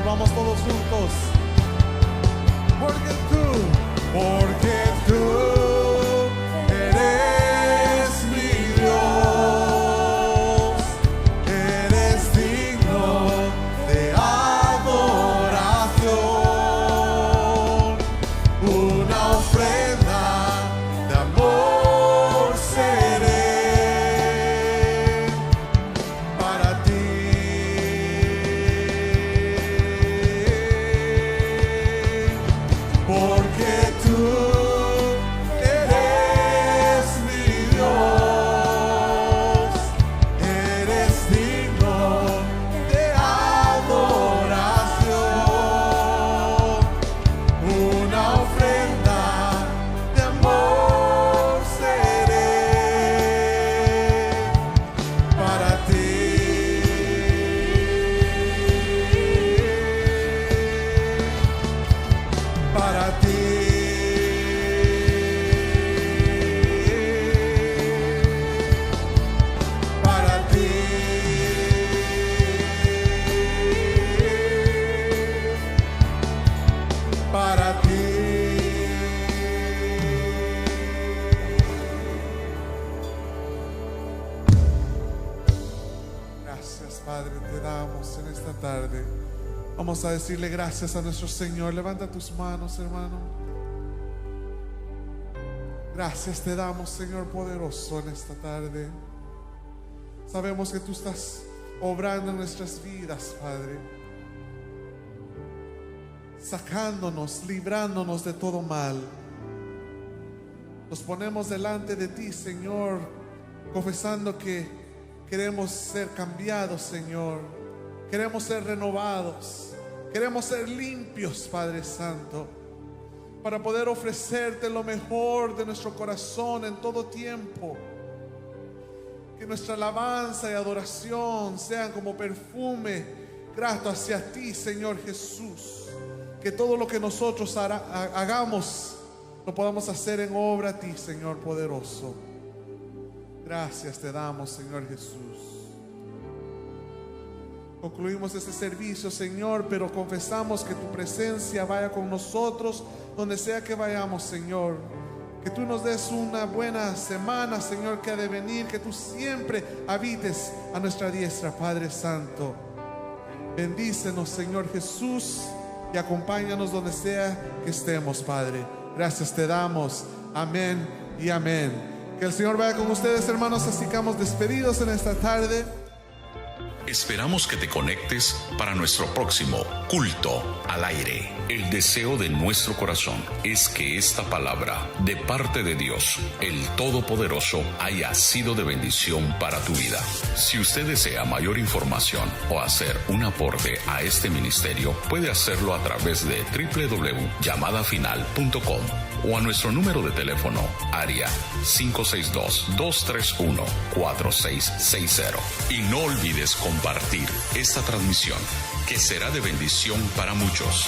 Vamos todos juntos. Porque tú eres mi Dios. Eres digno de adoración. Una ofrenda de amor seré para ti. Porque tú eres mi Dios, eres digno de adoración. Una ofrenda de amor seré para ti. Para ti. Para ti. Para ti. Gracias, Padre, te damos en esta tarde. Vamos a decirle gracias a nuestro Señor. Levanta tus manos, hermano. Gracias te damos, Señor poderoso, en esta tarde. Sabemos que tú estás obrando en nuestras vidas, Padre, sacándonos, librándonos de todo mal. Nos ponemos delante de ti, Señor, confesando que queremos ser cambiados, Señor. Queremos ser renovados. Queremos ser limpios, Padre Santo, para poder ofrecerte lo mejor de nuestro corazón en todo tiempo. Que nuestra alabanza y adoración sean como perfume grato hacia ti, Señor Jesús. Que todo lo que nosotros hagamos lo podamos hacer en obra a ti, Señor poderoso. Gracias te damos, Señor Jesús. Concluimos este servicio, Señor, pero confesamos que tu presencia vaya con nosotros donde sea que vayamos, Señor. Que tú nos des una buena semana, Señor, que ha de venir. Que tú siempre habites a nuestra diestra, Padre Santo. Bendícenos, Señor Jesús, y acompáñanos donde sea que estemos, Padre. Gracias te damos. Amén y amén. Que el Señor vaya con ustedes, hermanos. Así que estamos despedidos en esta tarde. Esperamos que te conectes para nuestro próximo culto al aire. El deseo de nuestro corazón es que esta palabra de parte de Dios, el Todopoderoso, haya sido de bendición para tu vida. Si usted desea mayor información o hacer un aporte a este ministerio, puede hacerlo a través de www.llamadafinal.com o a nuestro número de teléfono área 562-231-4660. Y no olvides compartir esta transmisión, que será de bendición para muchos.